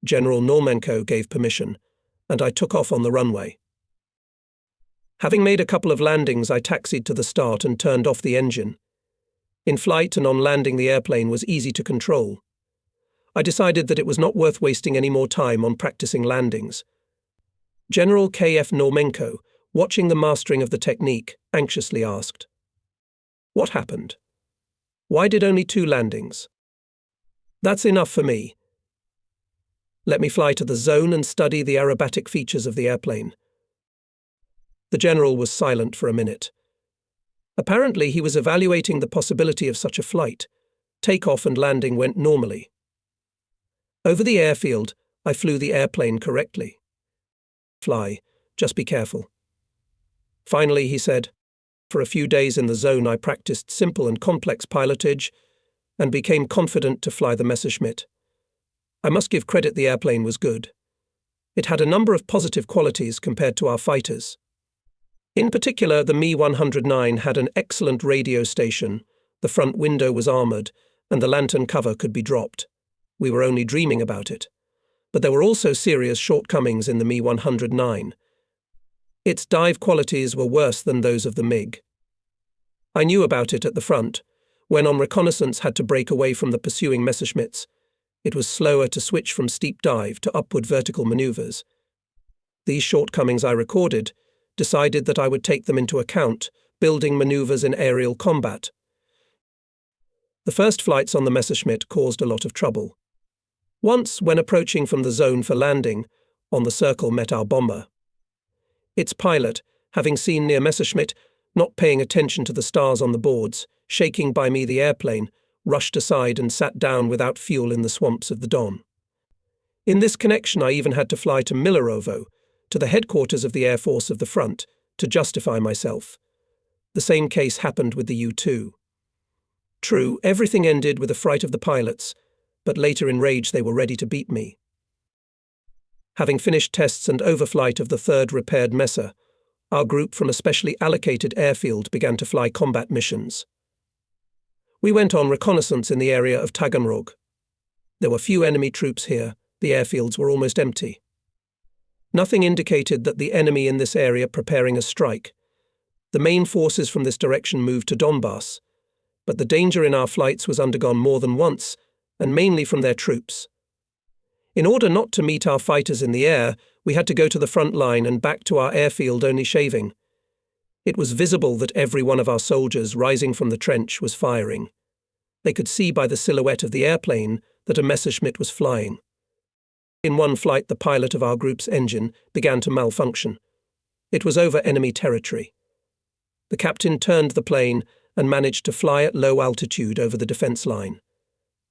General Normenko gave permission, and I took off on the runway. Having made a couple of landings, I taxied to the start and turned off the engine. In flight and on landing, the airplane was easy to control. I decided that it was not worth wasting any more time on practicing landings. General K.F. Normenko, watching the mastering of the technique, anxiously asked, "What happened? Why did only 2 landings?" "That's enough for me. Let me fly to the zone and study the aerobatic features of the airplane." The general was silent for a minute. Apparently he was evaluating the possibility of such a flight. Takeoff and landing went normally. Over the airfield, I flew the airplane correctly. "Fly, just be careful." Finally, he said, "For a few days in the zone I practiced simple and complex pilotage and became confident to fly the Messerschmitt. I must give credit, the airplane was good. It had a number of positive qualities compared to our fighters. In particular, the Me-109 had an excellent radio station, the front window was armoured, and the lantern cover could be dropped. We were only dreaming about it. But there were also serious shortcomings in the Me-109. Its dive qualities were worse than those of the MiG. I knew about it at the front, when on reconnaissance had to break away from the pursuing Messerschmitts. It was slower to switch from steep dive to upward vertical manoeuvres. These shortcomings I recorded, decided that I would take them into account, building manoeuvres in aerial combat. The first flights on the Messerschmitt caused a lot of trouble. Once, when approaching from the zone for landing, on the circle met our bomber. Its pilot, having seen near Messerschmitt, not paying attention to the stars on the boards, shaking by me the airplane, rushed aside and sat down without fuel in the swamps of the Don. In this connection I even had to fly to Milerovo, to the headquarters of the Air Force of the front, to justify myself. The same case happened with the U-2. True, everything ended with a fright of the pilots, but later in rage they were ready to beat me. Having finished tests and overflight of the 3rd repaired Messer, our group from a specially allocated airfield began to fly combat missions. We went on reconnaissance in the area of Taganrog. There were few enemy troops here, the airfields were almost empty. Nothing indicated that the enemy in this area preparing a strike. The main forces from this direction moved to Donbass, but the danger in our flights was undergone more than once, and mainly from their troops. In order not to meet our fighters in the air, we had to go to the front line and back to our airfield only shaving. It was visible that every one of our soldiers rising from the trench was firing. They could see by the silhouette of the airplane that a Messerschmitt was flying. In one flight, the pilot of our group's engine began to malfunction. It was over enemy territory. The captain turned the plane and managed to fly at low altitude over the defense line.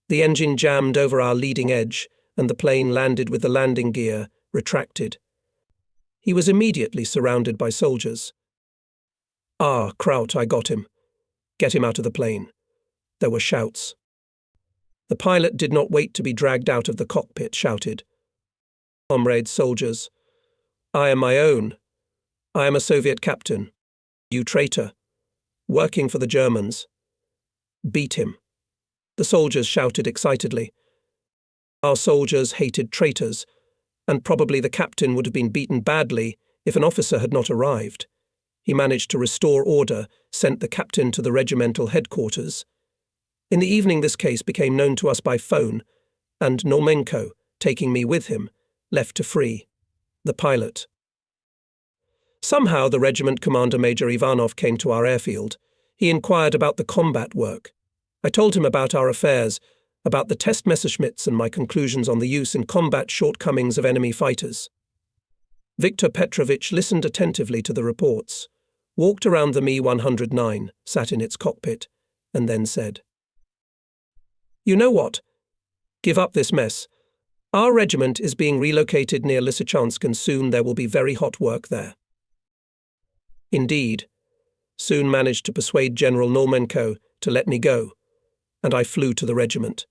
The engine jammed over our leading edge, and the plane landed with the landing gear retracted. He was immediately surrounded by soldiers. "Ah, Kraut, I got him. Get him out of the plane." There were shouts. The pilot did not wait to be dragged out of the cockpit, shouted, "Comrades, soldiers, I am my own. I am a Soviet captain. You traitor. Working for the Germans. Beat him." The soldiers shouted excitedly. Our soldiers hated traitors, and probably the captain would have been beaten badly if an officer had not arrived. He managed to restore order, sent the captain to the regimental headquarters. In the evening this case became known to us by phone, and Normenko, taking me with him, left to free the pilot. Somehow the regiment commander Major Ivanov came to our airfield. He inquired about the combat work. I told him about our affairs, about the test Messerschmitts and my conclusions on the use in combat shortcomings of enemy fighters. Viktor Petrovich listened attentively to the reports, walked around the Mi-109, sat in its cockpit, and then said, "You know what? Give up this mess. Our regiment is being relocated near Lysychansk and soon there will be very hot work there." Indeed, soon managed to persuade General Normenko to let me go, and I flew to the regiment.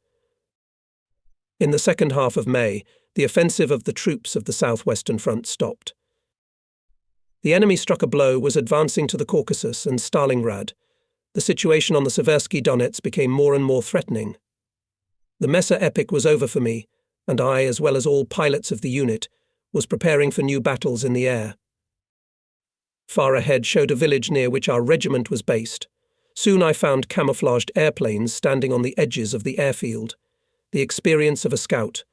In the second half of May, the offensive of the troops of the southwestern front stopped. The enemy struck a blow, was advancing to the Caucasus and Stalingrad. The situation on the Seversky Donets became more and more threatening. The Messer epic was over for me, and I, as well as all pilots of the unit, was preparing for new battles in the air. Far ahead showed a village near which our regiment was based. Soon I found camouflaged airplanes standing on the edges of the airfield. The experience of a scout.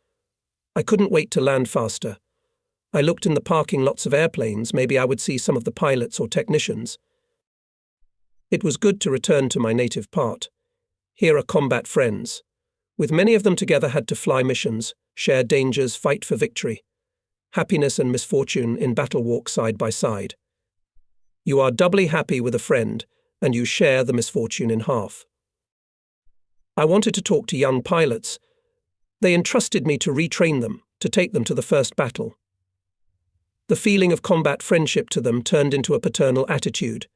I couldn't wait to land faster. I looked in the parking lots of airplanes, maybe I would see some of the pilots or technicians. It was good to return to my native part. Here are combat friends. With many of them together had to fly missions, share dangers, fight for victory. Happiness and misfortune in battle walk side by side. You are doubly happy with a friend, and you share the misfortune in half. I wanted to talk to young pilots. They entrusted me to retrain them, to take them to the first battle. The feeling of combat friendship to them turned into a paternal attitude.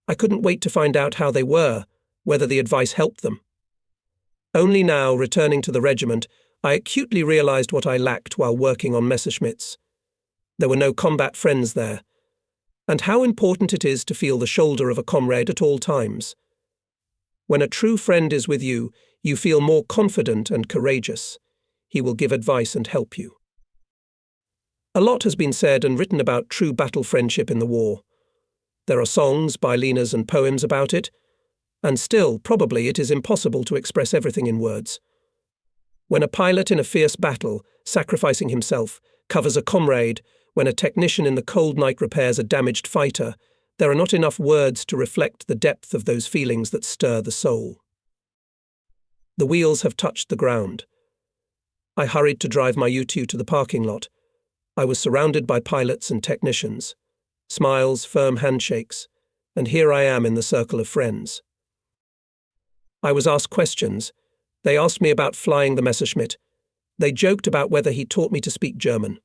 I couldn't wait to find out how they were, whether the advice helped them. Only now, returning to the regiment, I acutely realized what I lacked while working on Messerschmitts. There were no combat friends there, and how important it is to feel the shoulder of a comrade at all times. When a true friend is with you, you feel more confident and courageous. He will give advice and help you. A lot has been said and written about true battle friendship in the war. There are songs, bylinas and poems about it, and still, probably, it is impossible to express everything in words. When a pilot in a fierce battle, sacrificing himself, covers a comrade, when a technician in the cold night repairs a damaged fighter, there are not enough words to reflect the depth of those feelings that stir the soul. The wheels have touched the ground. I hurried to drive my U-2 to the parking lot. I was surrounded by pilots and technicians. Smiles, firm handshakes, and here I am in the circle of friends. I was asked questions. They asked me about flying the Messerschmitt. They joked about whether he taught me to speak German.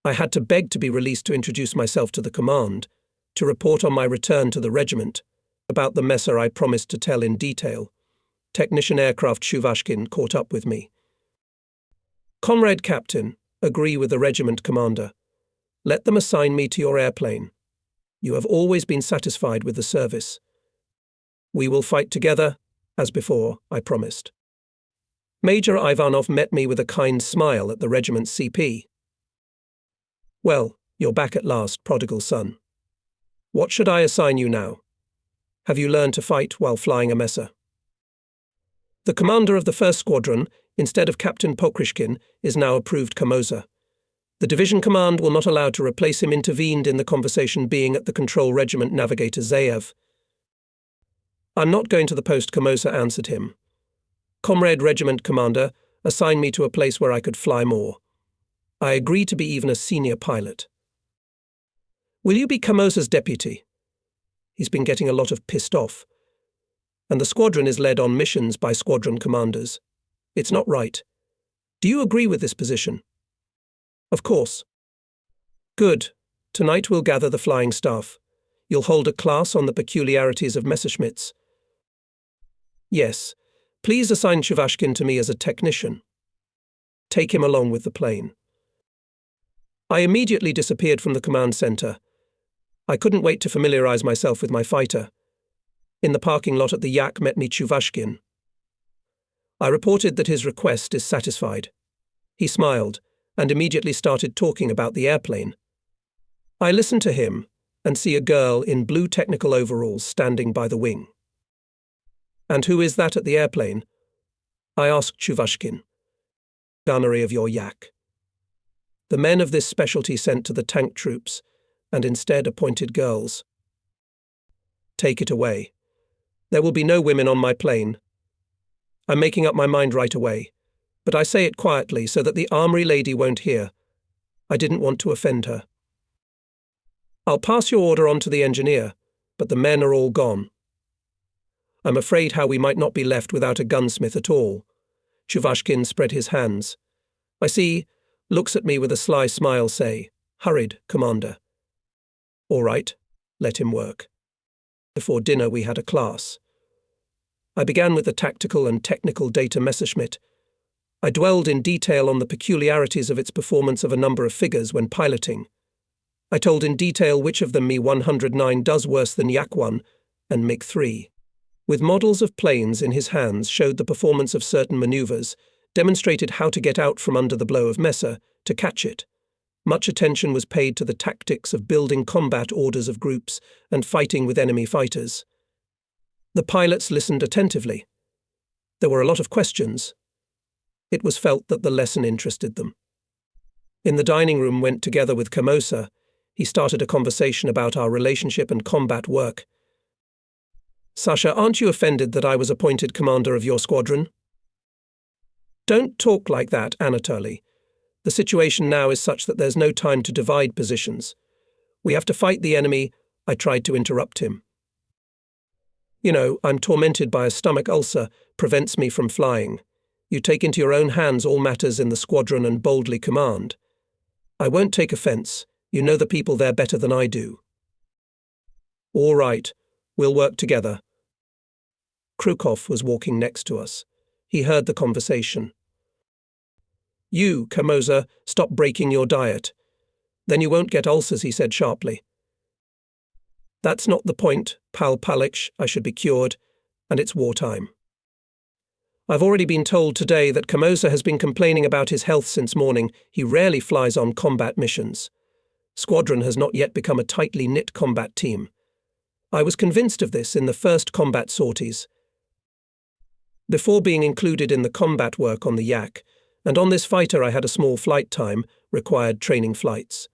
I had to beg to be released to introduce myself to the command, to report on my return to the regiment. About the Messer I promised to tell in detail. Technician aircraft Shuvashkin caught up with me. "Comrade Captain, agree with the regiment commander. Let them assign me to your airplane. You have always been satisfied with the service. We will fight together, as before, I promised." Major Ivanov met me with a kind smile at the regiment's CP. "Well, you're back at last, prodigal son. What should I assign you now? Have you learned to fight while flying a Messer?" The commander of the 1st Squadron, instead of Captain Pokrishkin, is now approved Kamosa. The division command will not allow to replace him, intervened in the conversation being at the control regiment navigator Zayev. "I'm not going to the post," Kamosa answered him. "Comrade regiment commander, assign me to a place where I could fly more. I agree to be even a senior pilot." "Will you be Kamosa's deputy?" He's been getting a lot of pissed off. And the squadron is led on missions by squadron commanders. It's not right. Do you agree with this position? Of course. Good. Tonight we'll gather the flying staff. You'll hold a class on the peculiarities of Messerschmitts. Yes. Please assign Shuvashkin to me as a technician. Take him along with the plane. I immediately disappeared from the command center. I couldn't wait to familiarize myself with my fighter. In the parking lot at the Yak met me Shuvashkin. I reported that his request is satisfied. He smiled and immediately started talking about the airplane. I listened to him and see a girl in blue technical overalls standing by the wing. And who is that at the airplane? I asked Chuvashkin. Gunnery of your yak. The men of this specialty sent to the tank troops, and instead appointed girls. Take it away. There will be no women on my plane. I'm making up my mind right away, but I say it quietly so that the armory lady won't hear. I didn't want to offend her. I'll pass your order on to the engineer, but the men are all gone. I'm afraid how we might not be left without a gunsmith at all. Chuvashkin spread his hands. I see, looks at me with a sly smile, say, hurried, Commander. All right, let him work. Before dinner we had a class. I began with the tactical and technical data Messerschmitt. I dwelled in detail on the peculiarities of its performance of a number of figures when piloting. I told in detail which of them Me-109 does worse than Yak-1 and MiG-3. With models of planes in his hands showed the performance of certain maneuvers, demonstrated how to get out from under the blow of Messer to catch it. Much attention was paid to the tactics of building combat orders of groups and fighting with enemy fighters. The pilots listened attentively. There were a lot of questions. It was felt that the lesson interested them. In the dining room went together with Kamosa. He started a conversation about our relationship and combat work. Sasha, aren't you offended that I was appointed commander of your squadron? Don't talk like that, Anatoly. The situation now is such that there's no time to divide positions. We have to fight the enemy. I tried to interrupt him. You know, I'm tormented by a stomach ulcer, prevents me from flying. You take into your own hands all matters in the squadron and boldly command. I won't take offence. You know the people there better than I do. All right, we'll work together. Krukov was walking next to us. He heard the conversation. You, Kamosa, stop breaking your diet. Then you won't get ulcers, he said sharply. That's not the point, Pal Palich, I should be cured, and it's wartime. I've already been told today that Kamosa has been complaining about his health since morning. He rarely flies on combat missions. Squadron has not yet become a tightly knit combat team. I was convinced of this in the first combat sorties. Before being included in the combat work on the Yak, and on this fighter I had a small flight time, required training flights.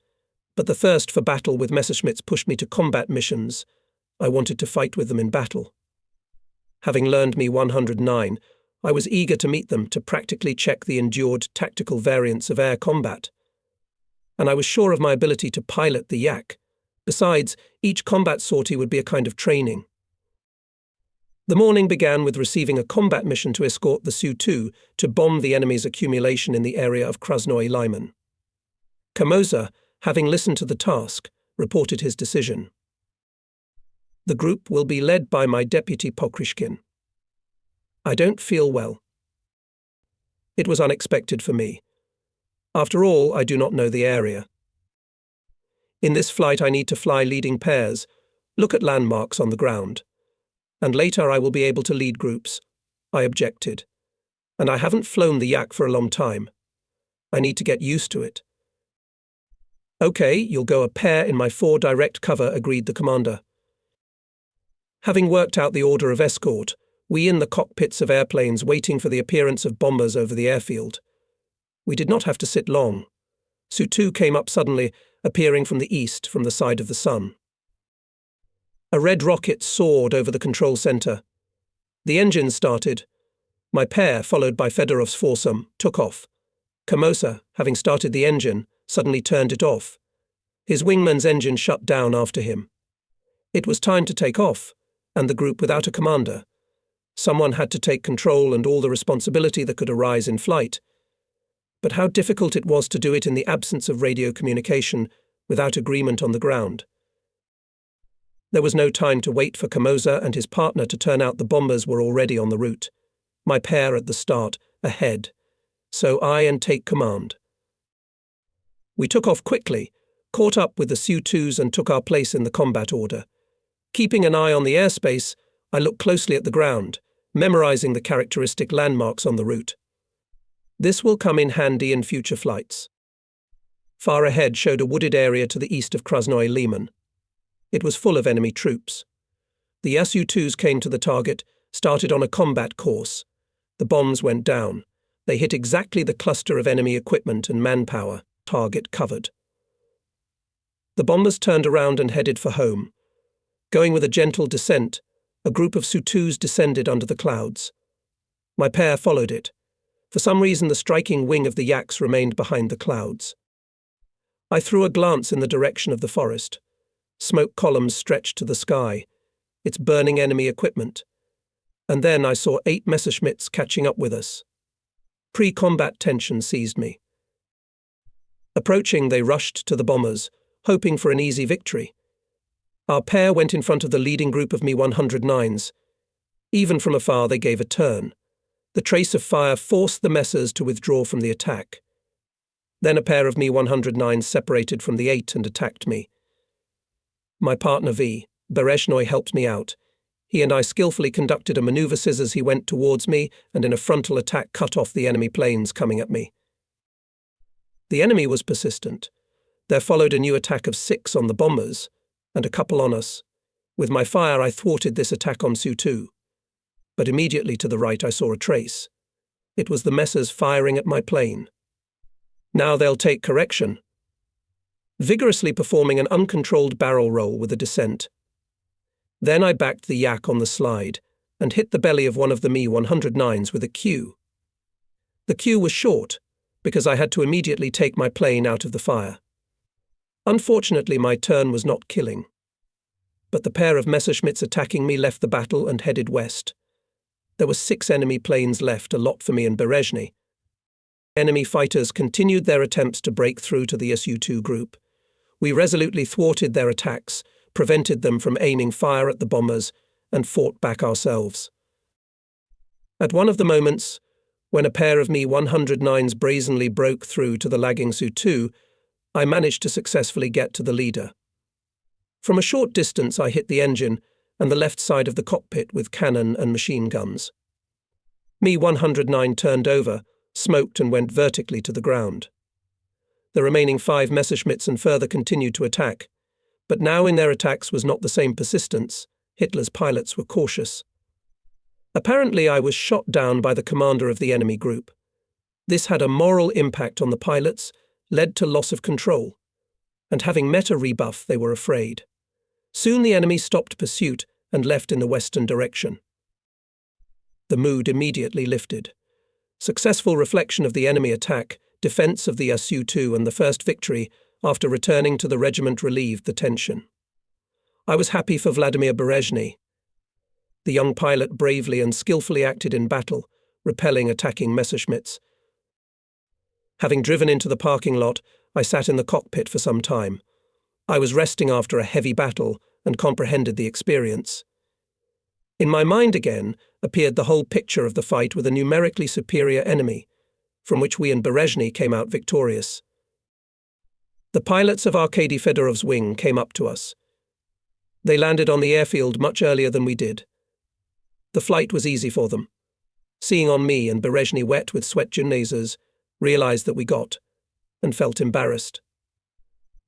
But the thirst for battle with Messerschmitts pushed me to combat missions. I wanted to fight with them in battle. Having learned Me-109, I was eager to meet them to practically check the endured tactical variants of air combat. And I was sure of my ability to pilot the Yak. Besides, each combat sortie would be a kind of training. The morning began with receiving a combat mission to escort the Su-2 to bomb the enemy's accumulation in the area of Krasnoye Liman. Kamosa, having listened to the task, reported his decision. The group will be led by my deputy Pokrishkin. I don't feel well. It was unexpected for me. After all, I do not know the area. In this flight I need to fly leading pairs, look at landmarks on the ground. And later I will be able to lead groups. I objected. And I haven't flown the Yak for a long time. I need to get used to it. Okay, you'll go a pair in my 4 direct cover, agreed the commander. Having worked out the order of escort, we in the cockpits of airplanes waiting for the appearance of bombers over the airfield. We did not have to sit long. Su-2 came up suddenly, appearing from the east, from the side of the sun. A red rocket soared over the control center. The engines started. My pair, followed by Fedorov's foursome, took off. Kamosa, having started the engine, suddenly turned it off. His wingman's engine shut down after him. It was time to take off, and the group without a commander. Someone had to take control and all the responsibility that could arise in flight. But how difficult it was to do it in the absence of radio communication, without agreement on the ground. There was no time to wait for Kamosa and his partner to turn out. The bombers were already on the route. My pair at the start, ahead. So I and take command. We took off quickly, caught up with the Su-2s and took our place in the combat order. Keeping an eye on the airspace, I looked closely at the ground, memorizing the characteristic landmarks on the route. This will come in handy in future flights. Far ahead showed a wooded area to the east of Krasnoye Liman. It was full of enemy troops. The Su-2s came to the target, started on a combat course. The bombs went down. They hit exactly the cluster of enemy equipment and manpower, target covered. The bombers turned around and headed for home. Going with a gentle descent, a group of Su-2s descended under the clouds. My pair followed it. For some reason, the striking wing of the Yaks remained behind the clouds. I threw a glance in the direction of the forest. Smoke columns stretched to the sky, its burning enemy equipment. And then I saw 8 Messerschmitts catching up with us. Pre-combat tension seized me. Approaching, they rushed to the bombers, hoping for an easy victory. Our pair went in front of the leading group of Me-109s. Even from afar, they gave a turn. The trace of fire forced the Messers to withdraw from the attack. Then a pair of Me-109s separated from the 8 and attacked me. My partner V, Berezhnoi, helped me out. He and I skillfully conducted a maneuver as he went towards me and in a frontal attack cut off the enemy planes coming at me. The enemy was persistent. There followed a new attack of 6 on the bombers and a couple on us. With my fire, I thwarted this attack on Su-2. But immediately to the right I saw a trace. It was the Messers firing at my plane. Now they'll take correction. Vigorously performing an uncontrolled barrel roll with a descent. Then I backed the Yak on the slide and hit the belly of one of the Me-109s with a Q. The Q was short because I had to immediately take my plane out of the fire. Unfortunately, my turn was not killing. But the pair of Messerschmitts attacking me left the battle and headed west. There were 6 enemy planes left, a lot for me and Berezhnoi. Enemy fighters continued their attempts to break through to the Su-2 group. We resolutely thwarted their attacks, prevented them from aiming fire at the bombers, and fought back ourselves. At one of the moments, when a pair of Me-109s brazenly broke through to the lagging Su-2, I managed to successfully get to the leader. From a short distance I hit the engine and the left side of the cockpit with cannon and machine guns. Me-109 turned over, smoked and went vertically to the ground. The remaining 5 Messerschmitts and further continued to attack, but now in their attacks was not the same persistence. Hitler's pilots were cautious. Apparently I was shot down by the commander of the enemy group. This had a moral impact on the pilots, led to loss of control, and having met a rebuff, they were afraid. Soon the enemy stopped pursuit and left in the western direction. The mood immediately lifted. Successful reflection of the enemy attack, defense of the Su-2 and the first victory after returning to the regiment relieved the tension. I was happy for Vladimir Berezhnoi. The young pilot bravely and skillfully acted in battle, repelling attacking Messerschmitts. Having driven into the parking lot, I sat in the cockpit for some time. I was resting after a heavy battle and comprehended the experience. In my mind again appeared the whole picture of the fight with a numerically superior enemy, from which we and Berezhnoi came out victorious. The pilots of Arkady Fedorov's wing came up to us. They landed on the airfield much earlier than we did. The flight was easy for them. Seeing on me and Berezhnoi wet with sweat gymnasias, realized that we got, and felt embarrassed.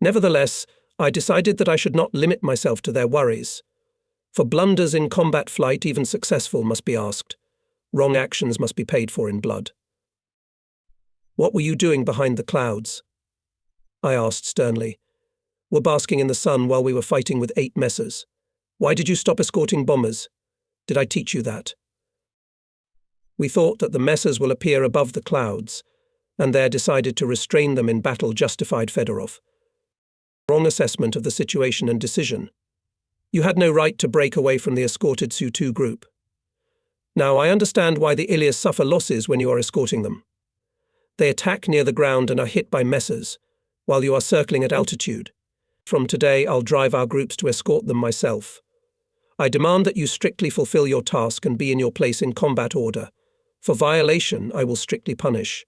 Nevertheless, I decided that I should not limit myself to their worries. For blunders in combat flight, even successful, must be asked. Wrong actions must be paid for in blood. "What were you doing behind the clouds?" I asked sternly. "We're basking in the sun while we were fighting with 8 Messers. Why did you stop escorting bombers? Did I teach you that?" We thought that the Messers will appear above the clouds, and there decided to restrain them in battle, justified Fedorov. Wrong assessment of the situation and decision. You had no right to break away from the escorted Su-2 group. Now I understand why the Ilias suffer losses when you are escorting them. They attack near the ground and are hit by Messers, while you are circling at altitude. From today I'll drive our groups to escort them myself. I demand that you strictly fulfill your task and be in your place in combat order. For violation, I will strictly punish.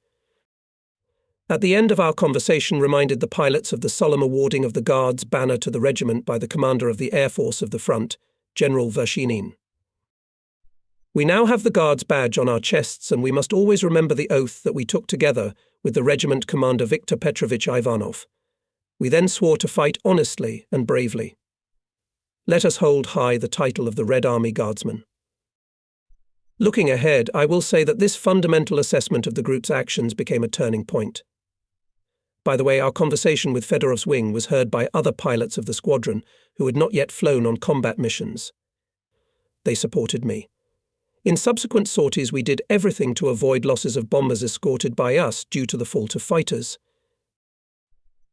At the end of our conversation reminded the pilots of the solemn awarding of the Guards banner to the regiment by the commander of the Air Force of the Front, General Vershinin. We now have the Guards badge on our chests, and we must always remember the oath that we took together with the regiment commander Viktor Petrovich Ivanov. We then swore to fight honestly and bravely. Let us hold high the title of the Red Army Guardsman. Looking ahead, I will say that this fundamental assessment of the group's actions became a turning point. By the way, our conversation with Fedorov's wing was heard by other pilots of the squadron who had not yet flown on combat missions. They supported me. In subsequent sorties, we did everything to avoid losses of bombers escorted by us due to the fault of fighters.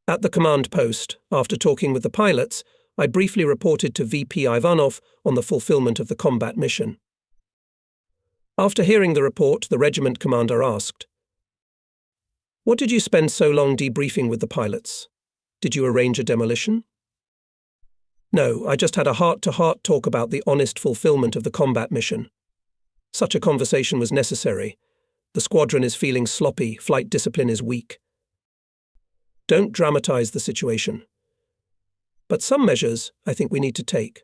At the command post, after talking with the pilots, I briefly reported to VP Ivanov on the fulfillment of the combat mission. After hearing the report, the regiment commander asked, "What did you spend so long debriefing with the pilots? Did you arrange a demolition?" "No, I just had a heart-to-heart talk about the honest fulfillment of the combat mission. Such a conversation was necessary. The squadron is feeling sloppy, flight discipline is weak. Don't dramatize the situation. But some measures I think we need to take."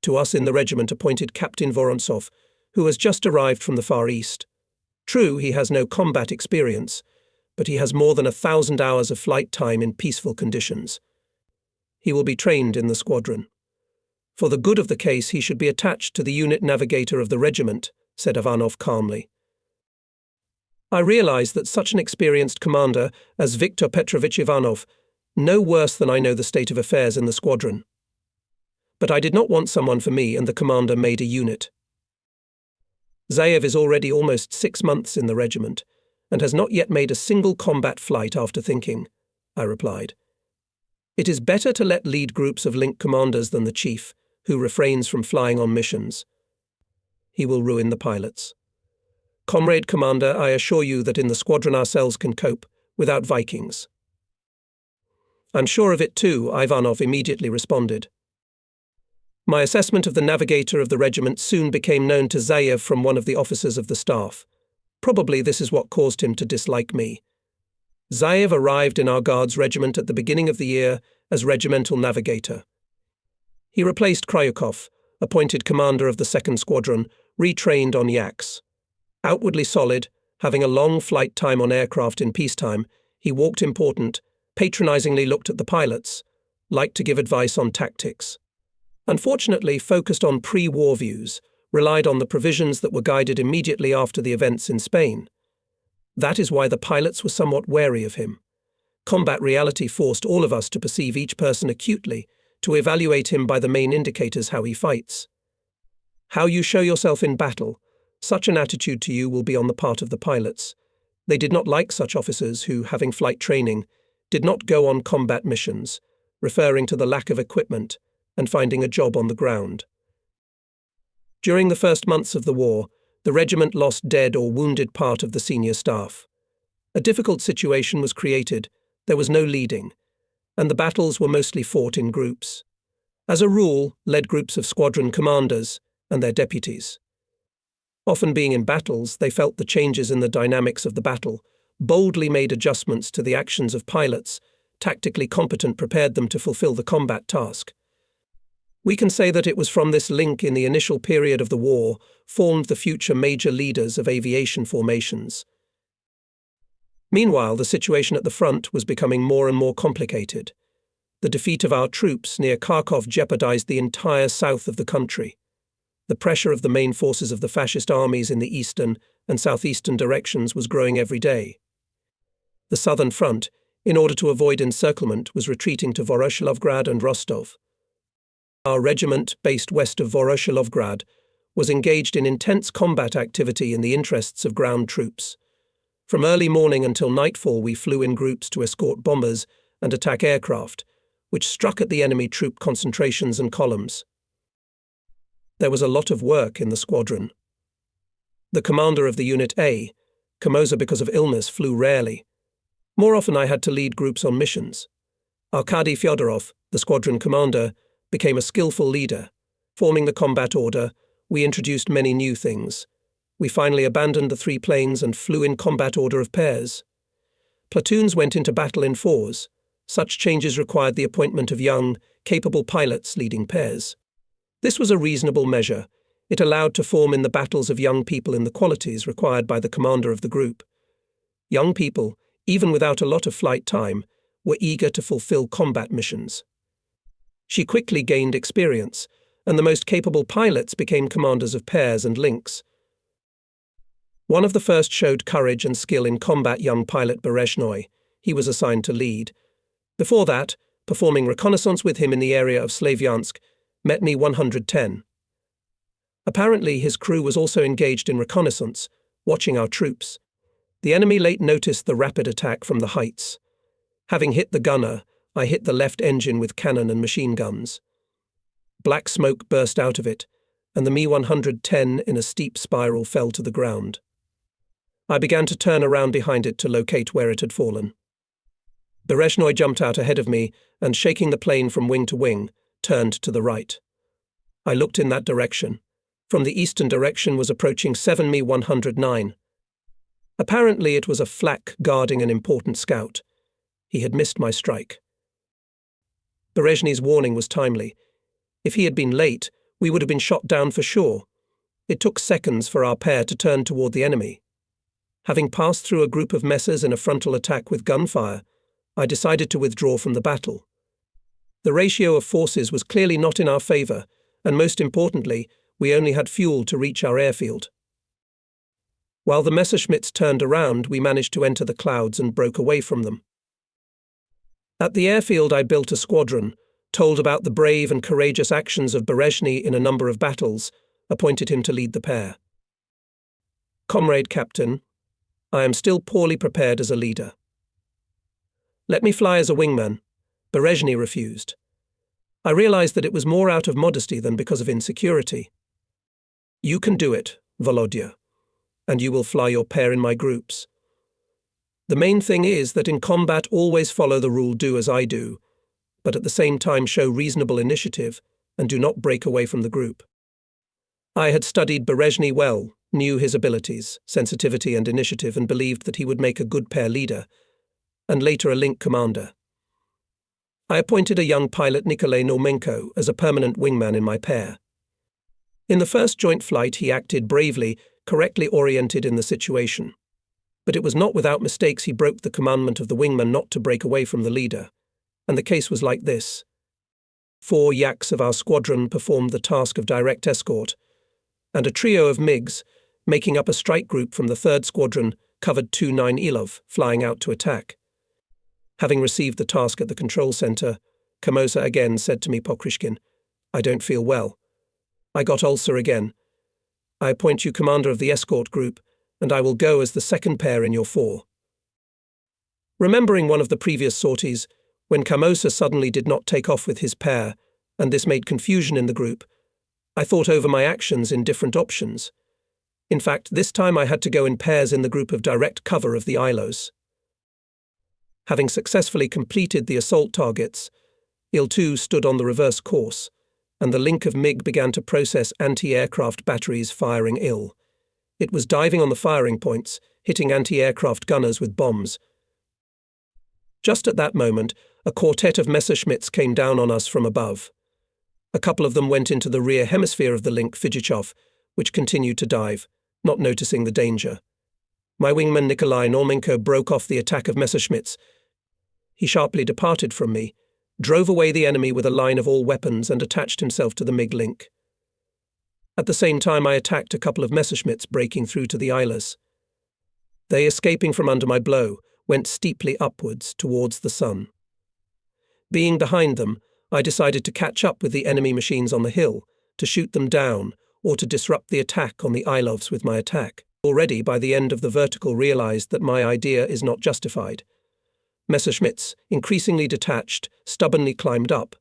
To us in the regiment appointed Captain Vorontsov, who has just arrived from the Far East. True, he has no combat experience, but he has more than 1,000 hours of flight time in peaceful conditions. He will be trained in the squadron. For the good of the case, he should be attached to the unit navigator of the regiment, said Ivanov calmly. I realize that such an experienced commander as Viktor Petrovich Ivanov no worse than I know the state of affairs in the squadron. But I did not want someone for me, and the commander made a unit. Zayev is already almost 6 months in the regiment, and has not yet made a single combat flight after thinking, I replied. It is better to let lead groups of link commanders than the chief, who refrains from flying on missions. He will ruin the pilots. Comrade Commander, I assure you that in the squadron ourselves can cope, without Vikings. I'm sure of it too, Ivanov immediately responded. My assessment of the navigator of the regiment soon became known to Zayev from one of the officers of the staff. Probably this is what caused him to dislike me. Zayev arrived in our Guards regiment at the beginning of the year as regimental navigator. He replaced Kryukov, appointed commander of the 2nd Squadron, retrained on Yaks. Outwardly solid, having a long flight time on aircraft in peacetime, he walked important, patronizingly looked at the pilots, liked to give advice on tactics. Unfortunately, focused on pre-war views, relied on the provisions that were guided immediately after the events in Spain. That is why the pilots were somewhat wary of him. Combat reality forced all of us to perceive each person acutely, to evaluate him by the main indicators how he fights. How you show yourself in battle, such an attitude to you will be on the part of the pilots. They did not like such officers who, having flight training, did not go on combat missions, referring to the lack of equipment and finding a job on the ground. During the first months of the war, the regiment lost dead or wounded part of the senior staff. A difficult situation was created, there was no leading, and the battles were mostly fought in groups. As a rule, led groups of squadron commanders and their deputies. Often being in battles, they felt the changes in the dynamics of the battle, boldly made adjustments to the actions of pilots, tactically competent prepared them to fulfill the combat task. We can say that it was from this link in the initial period of the war formed the future major leaders of aviation formations. Meanwhile, the situation at the front was becoming more and more complicated. The defeat of our troops near Kharkov jeopardized the entire south of the country. The pressure of the main forces of the fascist armies in the eastern and southeastern directions was growing every day. The southern front, in order to avoid encirclement, was retreating to Voroshilovgrad and Rostov. Our regiment, based west of Voroshilovgrad, was engaged in intense combat activity in the interests of ground troops. From early morning until nightfall, we flew in groups to escort bombers and attack aircraft, which struck at the enemy troop concentrations and columns. There was a lot of work in the squadron. The commander of the Unit A, Kamoza because of illness, flew rarely. More often I had to lead groups on missions. Arkady Fyodorov, the squadron commander, became a skillful leader. Forming the combat order, we introduced many new things. We finally abandoned the 3 planes and flew in combat order of pairs. Platoons went into battle in 4s. Such changes required the appointment of young, capable pilots leading pairs. This was a reasonable measure. It allowed to form in the battles of young people in the qualities required by the commander of the group. Young people, even without a lot of flight time, were eager to fulfill combat missions. She quickly gained experience, and the most capable pilots became commanders of pairs and links. One of the first showed courage and skill in combat, young pilot Berezhnoi. He was assigned to lead. Before that, performing reconnaissance with him in the area of Slavyansk, met me 110. Apparently his crew was also engaged in reconnaissance, watching our troops. The enemy late noticed the rapid attack from the heights. Having hit the gunner, I hit the left engine with cannon and machine guns. Black smoke burst out of it, and the Mi-110 in a steep spiral fell to the ground. I began to turn around behind it to locate where it had fallen. Berezhnoi jumped out ahead of me and, shaking the plane from wing to wing, turned to the right. I looked in that direction. From the eastern direction was approaching 7 Mi-109. Apparently it was a flak guarding an important scout. He had missed my strike. Berezhny's warning was timely. If he had been late, we would have been shot down for sure. It took seconds for our pair to turn toward the enemy. Having passed through a group of messers in a frontal attack with gunfire, I decided to withdraw from the battle. The ratio of forces was clearly not in our favor, and most importantly, we only had fuel to reach our airfield. While the Messerschmitts turned around, we managed to enter the clouds and broke away from them. At the airfield I built a squadron, told about the brave and courageous actions of Berezhny in a number of battles, appointed him to lead the pair. Comrade Captain, I am still poorly prepared as a leader. Let me fly as a wingman. Berezhny refused. I realized that it was more out of modesty than because of insecurity. You can do it, Volodya, and you will fly your pair in my groups. The main thing is that in combat always follow the rule do as I do, but at the same time show reasonable initiative and do not break away from the group. I had studied Berezhny well, knew his abilities, sensitivity and initiative, and believed that he would make a good pair leader, and later a link commander. I appointed a young pilot, Nikolai Normenko, as a permanent wingman in my pair. In the first joint flight he acted bravely, correctly oriented in the situation. But it was not without mistakes he broke the commandment of the wingman not to break away from the leader, and the case was like this. 4 yaks of our squadron performed the task of direct escort, and a trio of MiGs, making up a strike group from the 3rd Squadron, covered 2-9 Ilov, flying out to attack. Having received the task at the control center, Kamosa again said to me, Pokrishkin, I don't feel well. I got ulcer again. I appoint you commander of the escort group, and I will go as the second pair in your 4. Remembering one of the previous sorties, when Kamosa suddenly did not take off with his pair, and this made confusion in the group, I thought over my actions in different options. In fact, this time I had to go in pairs in the group of direct cover of the Ilos. Having successfully completed the assault targets, Il-2 stood on the reverse course, and the link of MiG began to process anti-aircraft batteries firing Il. It was diving on the firing points, hitting anti-aircraft gunners with bombs. Just at that moment, a quartet of Messerschmitts came down on us from above. A couple of them went into the rear hemisphere of the link Fidjichov, which continued to dive, not noticing the danger. My wingman Nikolai Normenko broke off the attack of Messerschmitts. He sharply departed from me, drove away the enemy with a line of all weapons and attached himself to the MiG link. At the same time I attacked a couple of Messerschmitts breaking through to the Ilas. They, escaping from under my blow, went steeply upwards towards the sun. Being behind them, I decided to catch up with the enemy machines on the hill, to shoot them down, or to disrupt the attack on the Ilovs with my attack. Already by the end of the vertical realized that my idea is not justified. Messerschmitts, increasingly detached, stubbornly climbed up.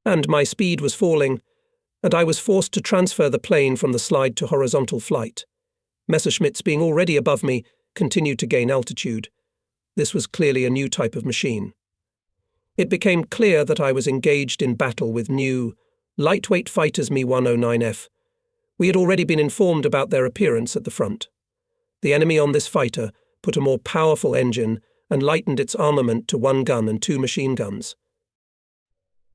And my speed was falling, and I was forced to transfer the plane from the slide to horizontal flight. Messerschmitts, being already above me, continued to gain altitude. This was clearly a new type of machine. It became clear that I was engaged in battle with new, lightweight fighters Mi-109F. We had already been informed about their appearance at the front. The enemy on this fighter put a more powerful engine and lightened its armament to 1 gun and 2 machine guns.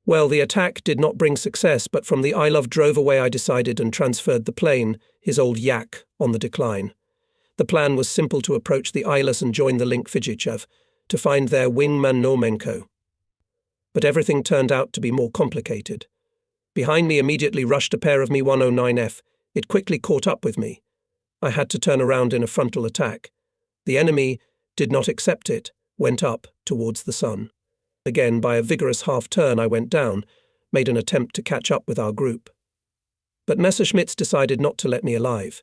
Well, the attack did not bring success, but from the Ilov drove away I decided and transferred the plane, his old yak, on the decline. The plan was simple: to approach the Ilas and join the link Fidjichev, to find their wingman Normenko. But everything turned out to be more complicated. Behind me immediately rushed a pair of Mi-109F. It quickly caught up with me. I had to turn around in a frontal attack. The enemy did not accept it, went up towards the sun. Again, by a vigorous half-turn, I went down, made an attempt to catch up with our group. But Messerschmitts decided not to let me alive.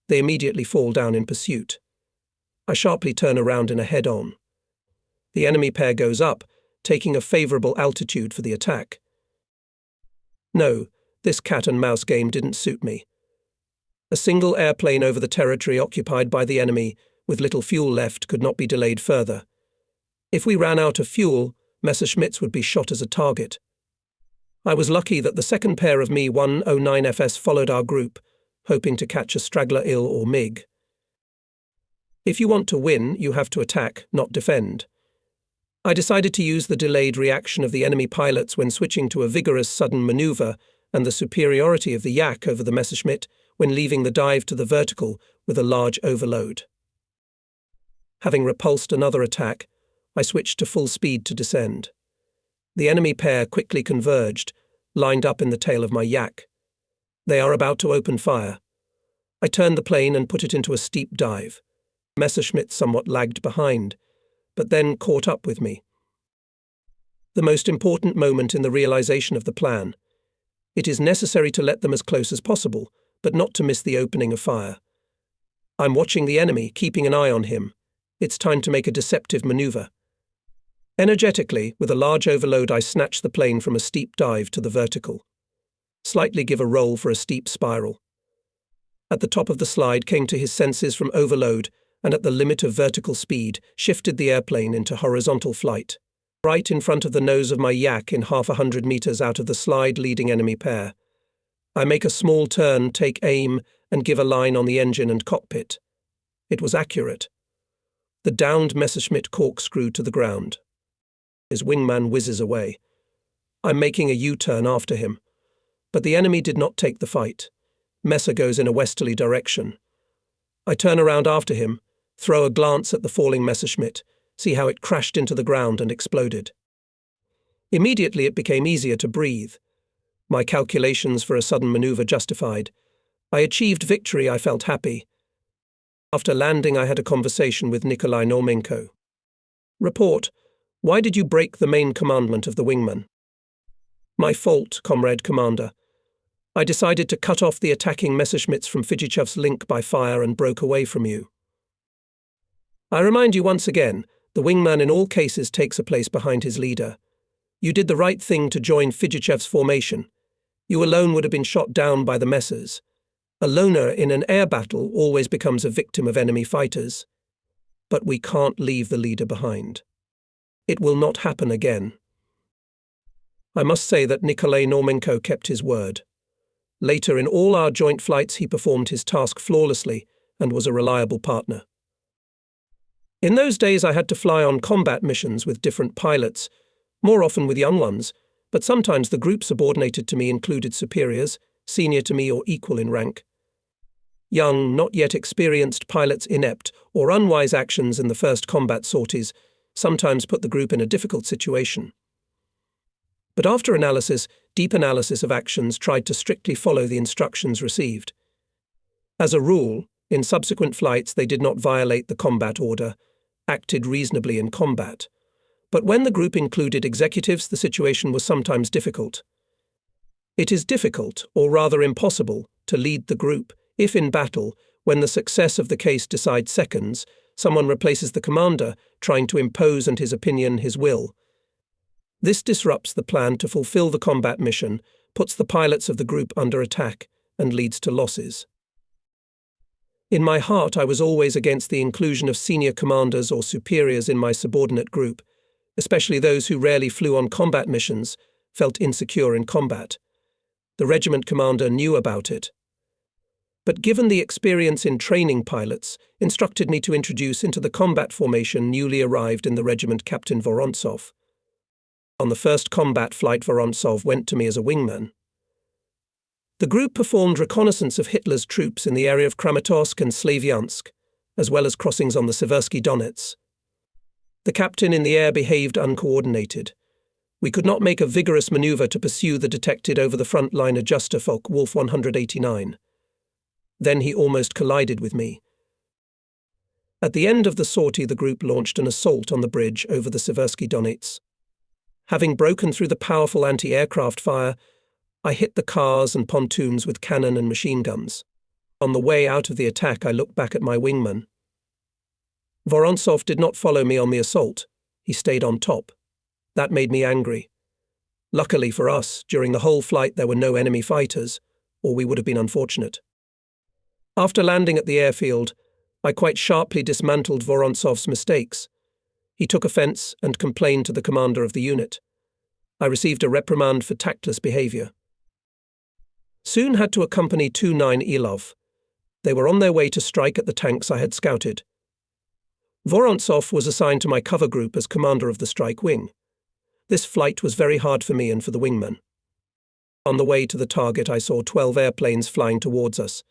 They immediately fall down in pursuit. I sharply turn around in a head-on. The enemy pair goes up, taking a favourable altitude for the attack. No, this cat-and-mouse game didn't suit me. A single airplane over the territory occupied by the enemy, with little fuel left, could not be delayed further. If we ran out of fuel, Messerschmitts would be shot as a target. I was lucky that the second pair of Me-109FS followed our group, hoping to catch a straggler ill or MiG. If you want to win, you have to attack, not defend. I decided to use the delayed reaction of the enemy pilots when switching to a vigorous sudden manoeuvre and the superiority of the Yak over the Messerschmitt when leaving the dive to the vertical with a large overload. Having repulsed another attack, I switched to full speed to descend. The enemy pair quickly converged, lined up in the tail of my Yak. They are about to open fire. I turned the plane and put it into a steep dive. Messerschmitt somewhat lagged behind, but then caught up with me. The most important moment in the realization of the plan. It is necessary to let them as close as possible, but not to miss the opening of fire. I'm watching the enemy, keeping an eye on him. It's time to make a deceptive maneuver. Energetically, with a large overload, I snatch the plane from a steep dive to the vertical. Slightly give a roll for a steep spiral. At the top of the slide, came to his senses from overload, and at the limit of vertical speed, shifted the airplane into horizontal flight, right in front of the nose of my Yak in 100 meters out of the slide-leading enemy pair. I make a small turn, take aim, and give a line on the engine and cockpit. It was accurate. The downed Messerschmitt corkscrewed to the ground. His wingman whizzes away. I'm making a U-turn after him. But the enemy did not take the fight. Messer goes in a westerly direction. I turn around after him, throw a glance at the falling Messerschmitt, see how it crashed into the ground and exploded. Immediately it became easier to breathe. My calculations for a sudden maneuver justified. I achieved victory, I felt happy. After landing, I had a conversation with Nikolai Normenko. Report, why did you break the main commandment of the wingman? My fault, Comrade Commander. I decided to cut off the attacking Messerschmitts from Fidjichev's link by fire and broke away from you. I remind you once again, the wingman in all cases takes a place behind his leader. You did the right thing to join Fidjichev's formation. You alone would have been shot down by the Messers. A loner in an air battle always becomes a victim of enemy fighters. But we can't leave the leader behind. It will not happen again. I must say that Nikolai Normenko kept his word. Later in all our joint flights he performed his task flawlessly and was a reliable partner. In those days I had to fly on combat missions with different pilots, more often with young ones, but sometimes the group subordinated to me included superiors, senior to me or equal in rank. Young, not yet experienced pilots' inept or unwise actions in the first combat sorties sometimes put the group in a difficult situation. But after analysis, deep analysis of actions tried to strictly follow the instructions received. As a rule, in subsequent flights they did not violate the combat order, acted reasonably in combat. But when the group included executives, the situation was sometimes difficult. It is difficult, or rather impossible, to lead the group if in battle, when the success of the case decides seconds, someone replaces the commander, trying to impose and his opinion, his will. This disrupts the plan to fulfill the combat mission, puts the pilots of the group under attack, and leads to losses. In my heart, I was always against the inclusion of senior commanders or superiors in my subordinate group, especially those who rarely flew on combat missions, felt insecure in combat. The regiment commander knew about it. But given the experience in training pilots, instructed me to introduce into the combat formation newly arrived in the regiment Captain Vorontsov. On the first combat flight, Vorontsov went to me as a wingman. The group performed reconnaissance of Hitler's troops in the area of Kramatorsk and Slavyansk, as well as crossings on the Seversky Donets. The captain in the air behaved uncoordinated. We could not make a vigorous maneuver to pursue the detected over the front line adjuster Focke-Wulf 189. Then he almost collided with me. At the end of the sortie, the group launched an assault on the bridge over the Seversky Donets. Having broken through the powerful anti-aircraft fire, I hit the cars and pontoons with cannon and machine guns. On the way out of the attack, I looked back at my wingman. Vorontsov did not follow me on the assault. He stayed on top. That made me angry. Luckily for us, during the whole flight there were no enemy fighters, or we would have been unfortunate. After landing at the airfield, I quite sharply dismantled Vorontsov's mistakes. He took offense and complained to the commander of the unit. I received a reprimand for tactless behavior. Soon had to accompany 29 Ilov. They were on their way to strike at the tanks I had scouted. Vorontsov was assigned to my cover group as commander of the strike wing. This flight was very hard for me and for the wingman. On the way to the target, I saw 12 airplanes flying towards us.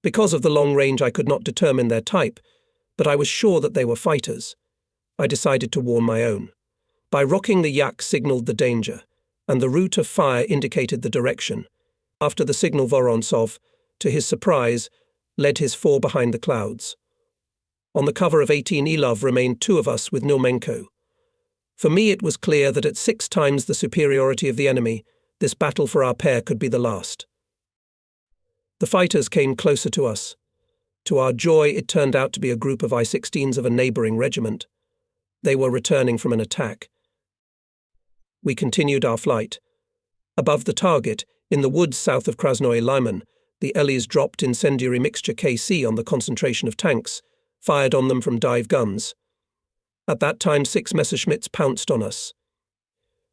Because of the long range, I could not determine their type, but I was sure that they were fighters. I decided to warn my own. By rocking, the yak signaled the danger, and the route of fire indicated the direction. After the signal, Vorontsov, to his surprise, led his four behind the clouds. On the cover of 18 Ilov remained two of us with Nomenko. For me, it was clear that at 6 times the superiority of the enemy, this battle for our pair could be the last. The fighters came closer to us. To our joy, it turned out to be a group of I-16s of a neighboring regiment. They were returning from an attack. We continued our flight. Above the target, in the woods south of Krasnoye Lyman, the Elis dropped incendiary mixture KC on the concentration of tanks, fired on them from dive guns. At that time, 6 Messerschmitts pounced on us.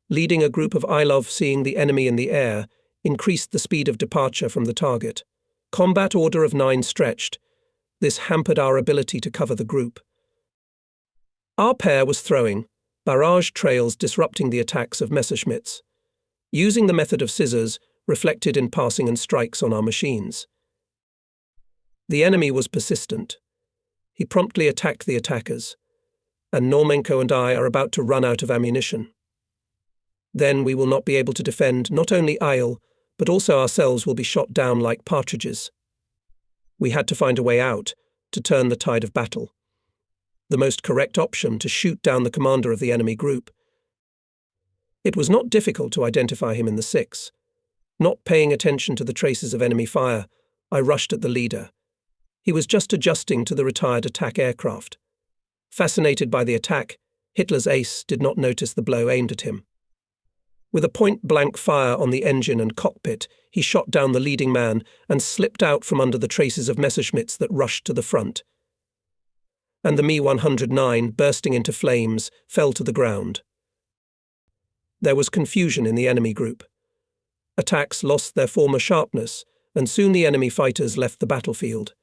Leading a group of Ilov, seeing the enemy in the air, increased the speed of departure from the target. Combat order of 9 stretched. This hampered our ability to cover the group. Our pair was throwing, barrage trails disrupting the attacks of Messerschmitts. Using the method of scissors, reflected in passing and strikes on our machines. The enemy was persistent. He promptly attacked the attackers, and Normenko and I are about to run out of ammunition. Then we will not be able to defend not only Isle, but also ourselves will be shot down like partridges. We had to find a way out, to turn the tide of battle. The most correct option, to shoot down the commander of the enemy group. It was not difficult to identify him in the 6. Not paying attention to the traces of enemy fire, I rushed at the leader. He was just adjusting to the retired attack aircraft. Fascinated by the attack, Hitler's ace did not notice the blow aimed at him. With a point-blank fire on the engine and cockpit, he shot down the leading man and slipped out from under the traces of Messerschmitts that rushed to the front. And the Mi-109, bursting into flames, fell to the ground. There was confusion in the enemy group. Attacks lost their former sharpness, and soon the enemy fighters left the battlefield.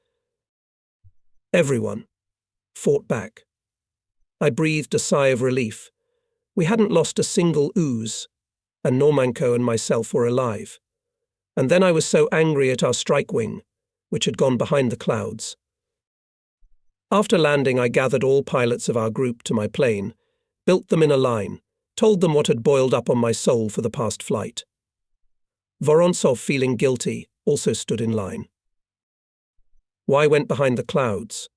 Everyone fought back. I breathed a sigh of relief. We hadn't lost a single ooze, and Normanko and myself were alive. And then I was so angry at our strike wing, which had gone behind the clouds. After landing, I gathered all pilots of our group to my plane, built them in a line, told them what had boiled up on my soul for the past flight. Vorontsov, feeling guilty, also stood in line. Why went behind the clouds?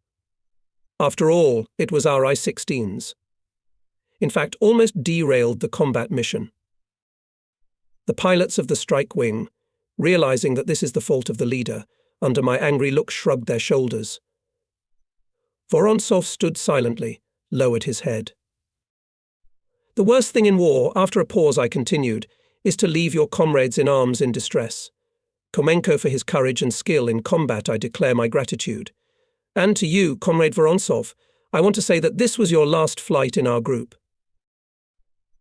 After all, it was our I-16s. In fact, almost derailed the combat mission. The pilots of the strike wing, realizing that this is the fault of the leader, under my angry look shrugged their shoulders. Vorontsov stood silently, lowered his head. The worst thing in war, after a pause I continued, is to leave your comrades in arms in distress. Komenko, for his courage and skill in combat, I declare my gratitude. And to you, Comrade Vorontsov, I want to say that this was your last flight in our group.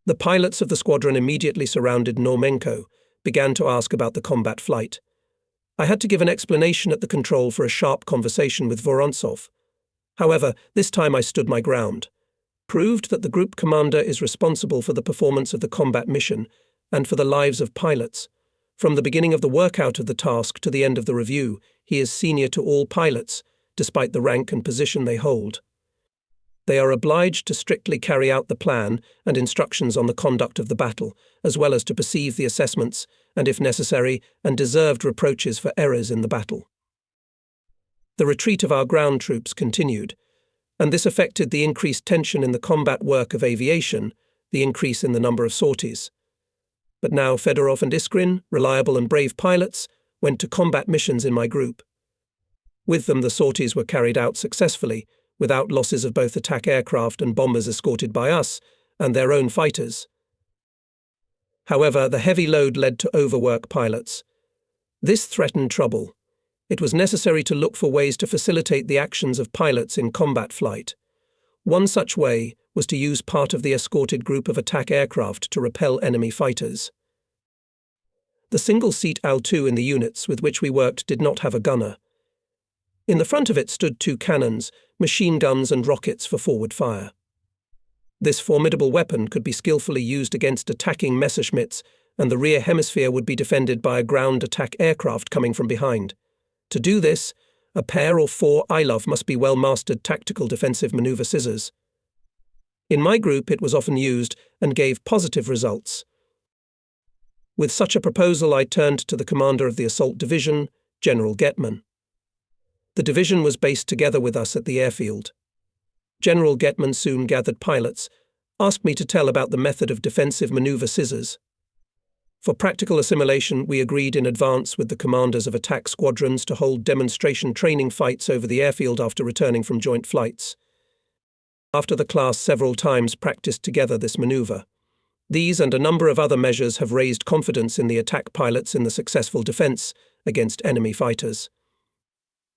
The pilots of the squadron immediately surrounded Normenko, began to ask about the combat flight. I had to give an explanation at the control for a sharp conversation with Vorontsov. However, this time I stood my ground, proved that the group commander is responsible for the performance of the combat mission and for the lives of pilots. From the beginning of the workout of the task to the end of the review, he is senior to all pilots, despite the rank and position they hold. They are obliged to strictly carry out the plan and instructions on the conduct of the battle, as well as to perceive the assessments and, if necessary, and deserved reproaches for errors in the battle. The retreat of our ground troops continued, and this affected the increased tension in the combat work of aviation, the increase in the number of sorties. But now Fedorov and Iskrin, reliable and brave pilots, went to combat missions in my group. With them the sorties were carried out successfully, without losses of both attack aircraft and bombers escorted by us, and their own fighters. However, the heavy load led to overwork pilots. This threatened trouble. It was necessary to look for ways to facilitate the actions of pilots in combat flight. One such way was to use part of the escorted group of attack aircraft to repel enemy fighters. The single-seat Al-2 in the units with which we worked did not have a gunner. In the front of it stood 2 cannons, machine guns and rockets for forward fire. This formidable weapon could be skillfully used against attacking Messerschmitts, and the rear hemisphere would be defended by a ground attack aircraft coming from behind. To do this, a pair or 4 ILOV must be well-mastered tactical defensive maneuver scissors. In my group it was often used and gave positive results. With such a proposal I turned to the commander of the assault division, General Getman. The division was based together with us at the airfield. General Getman soon gathered pilots, asked me to tell about the method of defensive maneuver scissors. For practical assimilation, we agreed in advance with the commanders of attack squadrons to hold demonstration training fights over the airfield after returning from joint flights. After the class several times practiced together this maneuver. These and a number of other measures have raised confidence in the attack pilots in the successful defense against enemy fighters.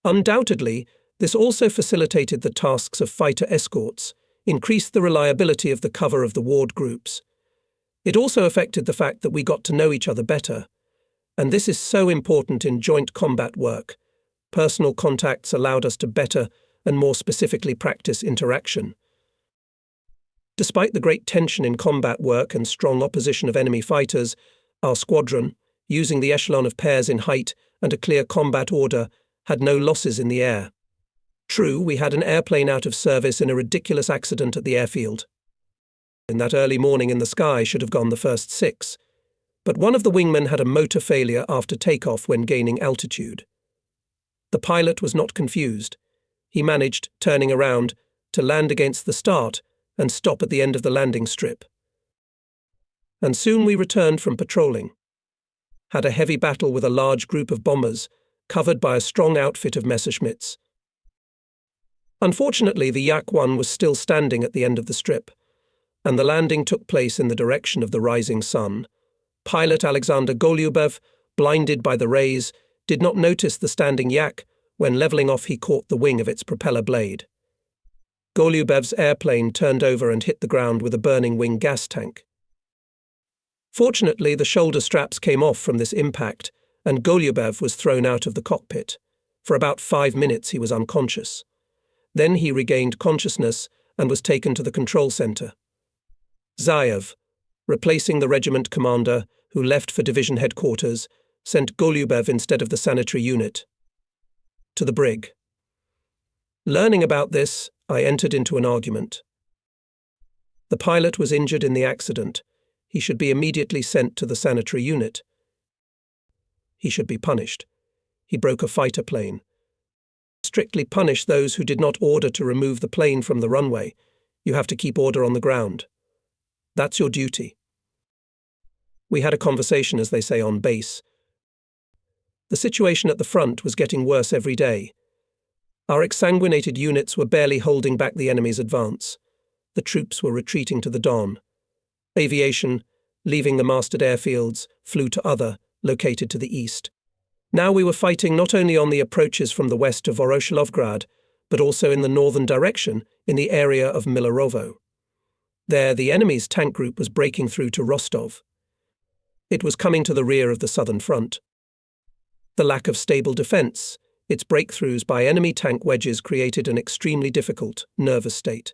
Undoubtedly, this also facilitated the tasks of fighter escorts, increased the reliability of the cover of the ward groups. It also affected the fact that we got to know each other better, and this is so important in joint combat work. Personal contacts allowed us to better and more specifically practice interaction. Despite the great tension in combat work and strong opposition of enemy fighters, our squadron, using the echelon of pairs in height and a clear combat order, had no losses in the air. True, we had an airplane out of service in a ridiculous accident at the airfield. In that early morning in the sky should have gone the first 6, but one of the wingmen had a motor failure after takeoff when gaining altitude. The pilot was not confused. He managed, turning around, to land against the start and stop at the end of the landing strip. And soon we returned from patrolling. Had a heavy battle with a large group of bombers, covered by a strong outfit of Messerschmitts. Unfortunately, the Yak-1 was still standing at the end of the strip, and the landing took place in the direction of the rising sun. Pilot Alexander Golubev, blinded by the rays, did not notice the standing Yak. When leveling off he caught the wing of its propeller blade. Golubev's airplane turned over and hit the ground with a burning wing gas tank. Fortunately, the shoulder straps came off from this impact, and Golubev was thrown out of the cockpit. For about 5 minutes he was unconscious. Then he regained consciousness and was taken to the control center. Zayev, replacing the regiment commander, who left for division headquarters, sent Golubev instead of the sanitary unit to the brig. Learning about this, I entered into an argument. The pilot was injured in the accident. He should be immediately sent to the sanitary unit. He should be punished. He broke a fighter plane. Strictly punish those who did not order to remove the plane from the runway. You have to keep order on the ground. That's your duty. We had a conversation, as they say, on base. The situation at the front was getting worse every day. Our exsanguinated units were barely holding back the enemy's advance. The troops were retreating to the Don. Aviation, leaving the mastered airfields, flew to other, located to the east. Now we were fighting not only on the approaches from the west to Voroshilovgrad, but also in the northern direction, in the area of Milarovo. There, the enemy's tank group was breaking through to Rostov. It was coming to the rear of the southern front. The lack of stable defense, its breakthroughs by enemy tank wedges created an extremely difficult, nervous state.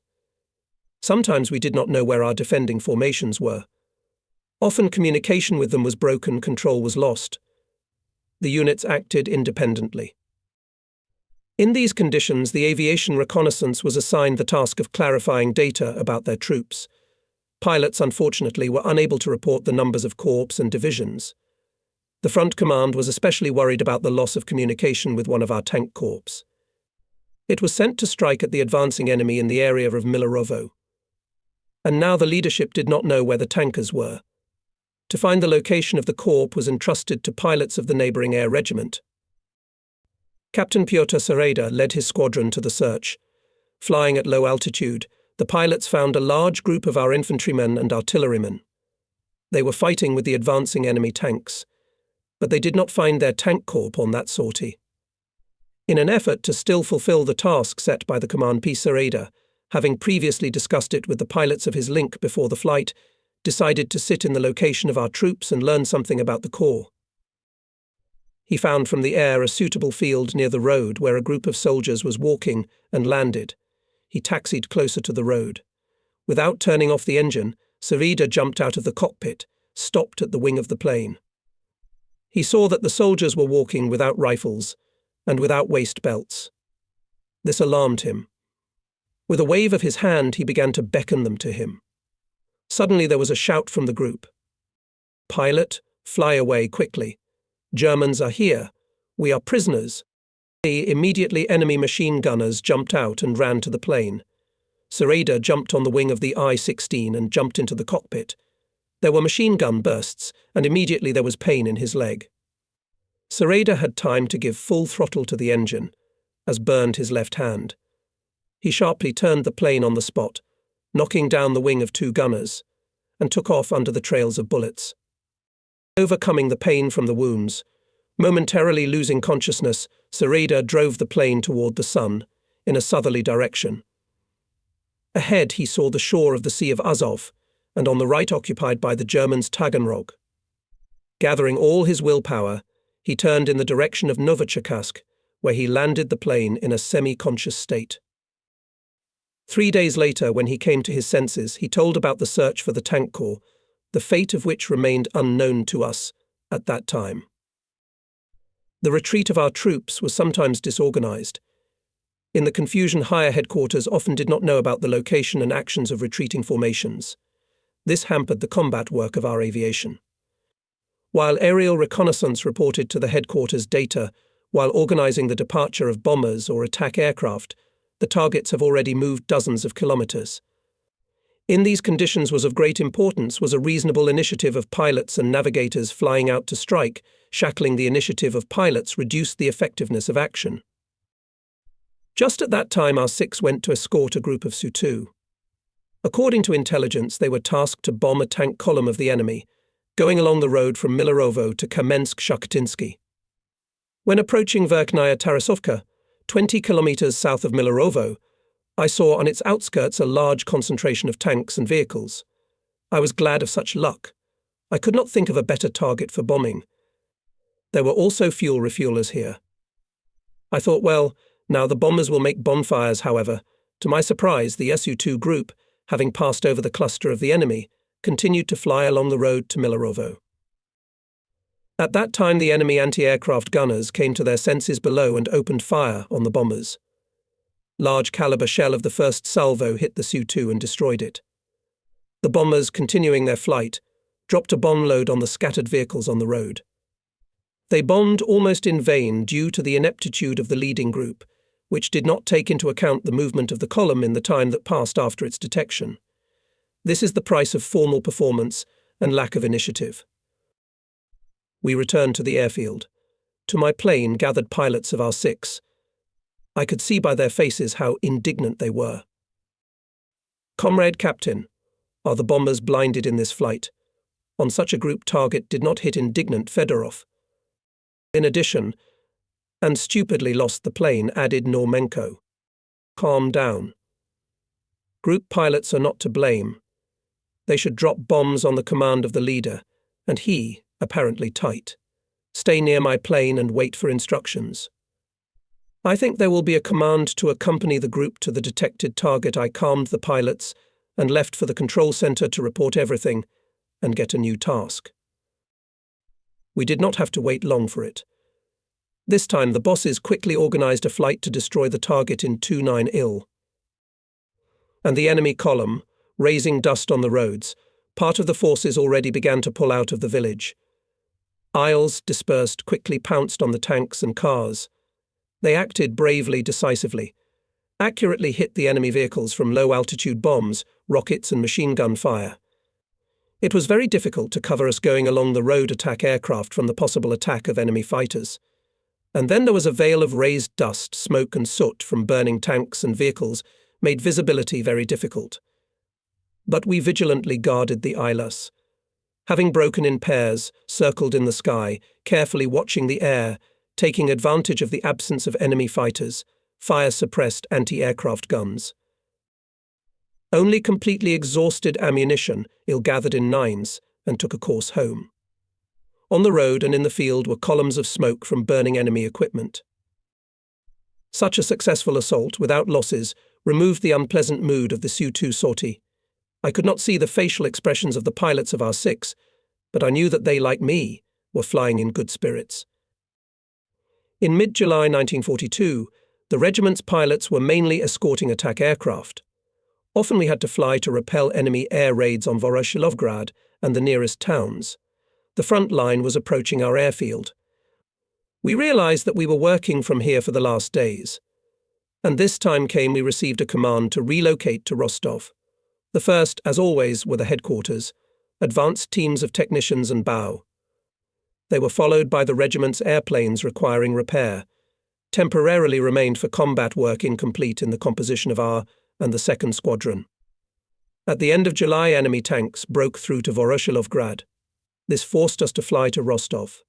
Sometimes we did not know where our defending formations were. Often communication with them was broken, control was lost. The units acted independently. In these conditions, the Aviation Reconnaissance was assigned the task of clarifying data about their troops. Pilots, unfortunately, were unable to report the numbers of corps and divisions. The front command was especially worried about the loss of communication with one of our tank corps. It was sent to strike at the advancing enemy in the area of Milerovo. And now the leadership did not know where the tankers were. To find the location of the corps was entrusted to pilots of the neighbouring air regiment. Captain Pyotr Sereda led his squadron to the search. Flying at low altitude, the pilots found a large group of our infantrymen and artillerymen. They were fighting with the advancing enemy tanks, but they did not find their tank corps on that sortie. In an effort to still fulfill the task set by the Command P. Sereda, having previously discussed it with the pilots of his link before the flight, decided to sit in the location of our troops and learn something about the corps. He found from the air a suitable field near the road where a group of soldiers was walking and landed. He taxied closer to the road. Without turning off the engine, Sereda jumped out of the cockpit, stopped at the wing of the plane. He saw that the soldiers were walking without rifles and without waist belts. This alarmed him. With a wave of his hand, he began to beckon them to him. Suddenly there was a shout from the group. "Pilot, fly away quickly. Germans are here. We are prisoners." Immediately enemy machine gunners jumped out and ran to the plane. Sereda jumped on the wing of the I-16 and jumped into the cockpit. There were machine gun bursts, and immediately there was pain in his leg. Sereda had time to give full throttle to the engine, as burned his left hand. He sharply turned the plane on the spot, knocking down the wing of 2 gunners, and took off under the trails of bullets. Overcoming the pain from the wounds, momentarily losing consciousness, Sereda drove the plane toward the sun, in a southerly direction. Ahead he saw the shore of the Sea of Azov, and on the right occupied by the Germans' Taganrog. Gathering all his willpower, he turned in the direction of Novocherkassk, where he landed the plane in a semi-conscious state. 3 days later, when he came to his senses, he told about the search for the tank corps, the fate of which remained unknown to us at that time. The retreat of our troops was sometimes disorganized. In the confusion, higher headquarters often did not know about the location and actions of retreating formations. This hampered the combat work of our aviation. While aerial reconnaissance reported to the headquarters data while organizing the departure of bombers or attack aircraft, the targets have already moved dozens of kilometers. In these conditions was of great importance was a reasonable initiative of pilots and navigators flying out to strike. Shackling the initiative of pilots reduced the effectiveness of action. Just at that time our 6 went to escort a group of Su-2. According to intelligence, they were tasked to bomb a tank column of the enemy, going along the road from Milerovo to Kamensk-Shaktinsky. When approaching Verkhnaya Tarasovka, 20 kilometers south of Milerovo, I saw on its outskirts a large concentration of tanks and vehicles. I was glad of such luck. I could not think of a better target for bombing. There were also fuel refuelers here. I thought, well, now the bombers will make bonfires. However, to my surprise, the Su-2 group, having passed over the cluster of the enemy, continued to fly along the road to Milerovo. At that time the enemy anti-aircraft gunners came to their senses below and opened fire on the bombers. Large caliber shell of the first salvo hit the Su-2 and destroyed it. The bombers, continuing their flight, dropped a bomb load on the scattered vehicles on the road. They bombed almost in vain due to the ineptitude of the leading group, which did not take into account the movement of the column in the time that passed after its detection. This is the price of formal performance and lack of initiative. We returned to the airfield. To my plane gathered pilots of our 6. I could see by their faces how indignant they were. "Comrade Captain, are the bombers blinded in this flight? On such a group target did not hit indignant Fedorov. In addition, and stupidly lost the plane," added Normenko. "Calm down. Group pilots are not to blame. They should drop bombs on the command of the leader, and he, apparently tight. Stay near my plane and wait for instructions. I think there will be a command to accompany the group to the detected target." I calmed the pilots and left for the control center to report everything and get a new task. We did not have to wait long for it. This time the bosses quickly organized a flight to destroy the target in 29Il. And the enemy column, raising dust on the roads, part of the forces already began to pull out of the village. Isles, dispersed, quickly pounced on the tanks and cars. They acted bravely, decisively. accurately hit the enemy vehicles from low-altitude bombs, rockets and machine gun fire. It was very difficult to cover us going along the road attack aircraft from the possible attack of enemy fighters. And then there was a veil of raised dust, smoke and soot from burning tanks and vehicles made visibility very difficult. But we vigilantly guarded the islas. Having broken in pairs, circled in the sky, carefully watching the air, taking advantage of the absence of enemy fighters, fire-suppressed anti-aircraft guns. Only completely exhausted ammunition, ill-gathered in nines, and took a course home. On the road and in the field were columns of smoke from burning enemy equipment. Such a successful assault, without losses, removed the unpleasant mood of the Sioux-2 sortie. I could not see the facial expressions of the pilots of our six, but I knew that they, like me, were flying in good spirits. In mid-July 1942, the regiment's pilots were mainly escorting attack aircraft. Often we had to fly to repel enemy air raids on Voroshilovgrad and the nearest towns. The front line was approaching our airfield. We realized that we were working from here for the last days. And this time came we received a command to relocate to Rostov. The first, as always, were the headquarters, advanced teams of technicians and bow. They were followed by the regiment's airplanes requiring repair, temporarily remained for combat work incomplete in the composition of our and the 2nd Squadron. At the end of July, enemy tanks broke through to Voroshilovgrad. This forced us to fly to Rostov.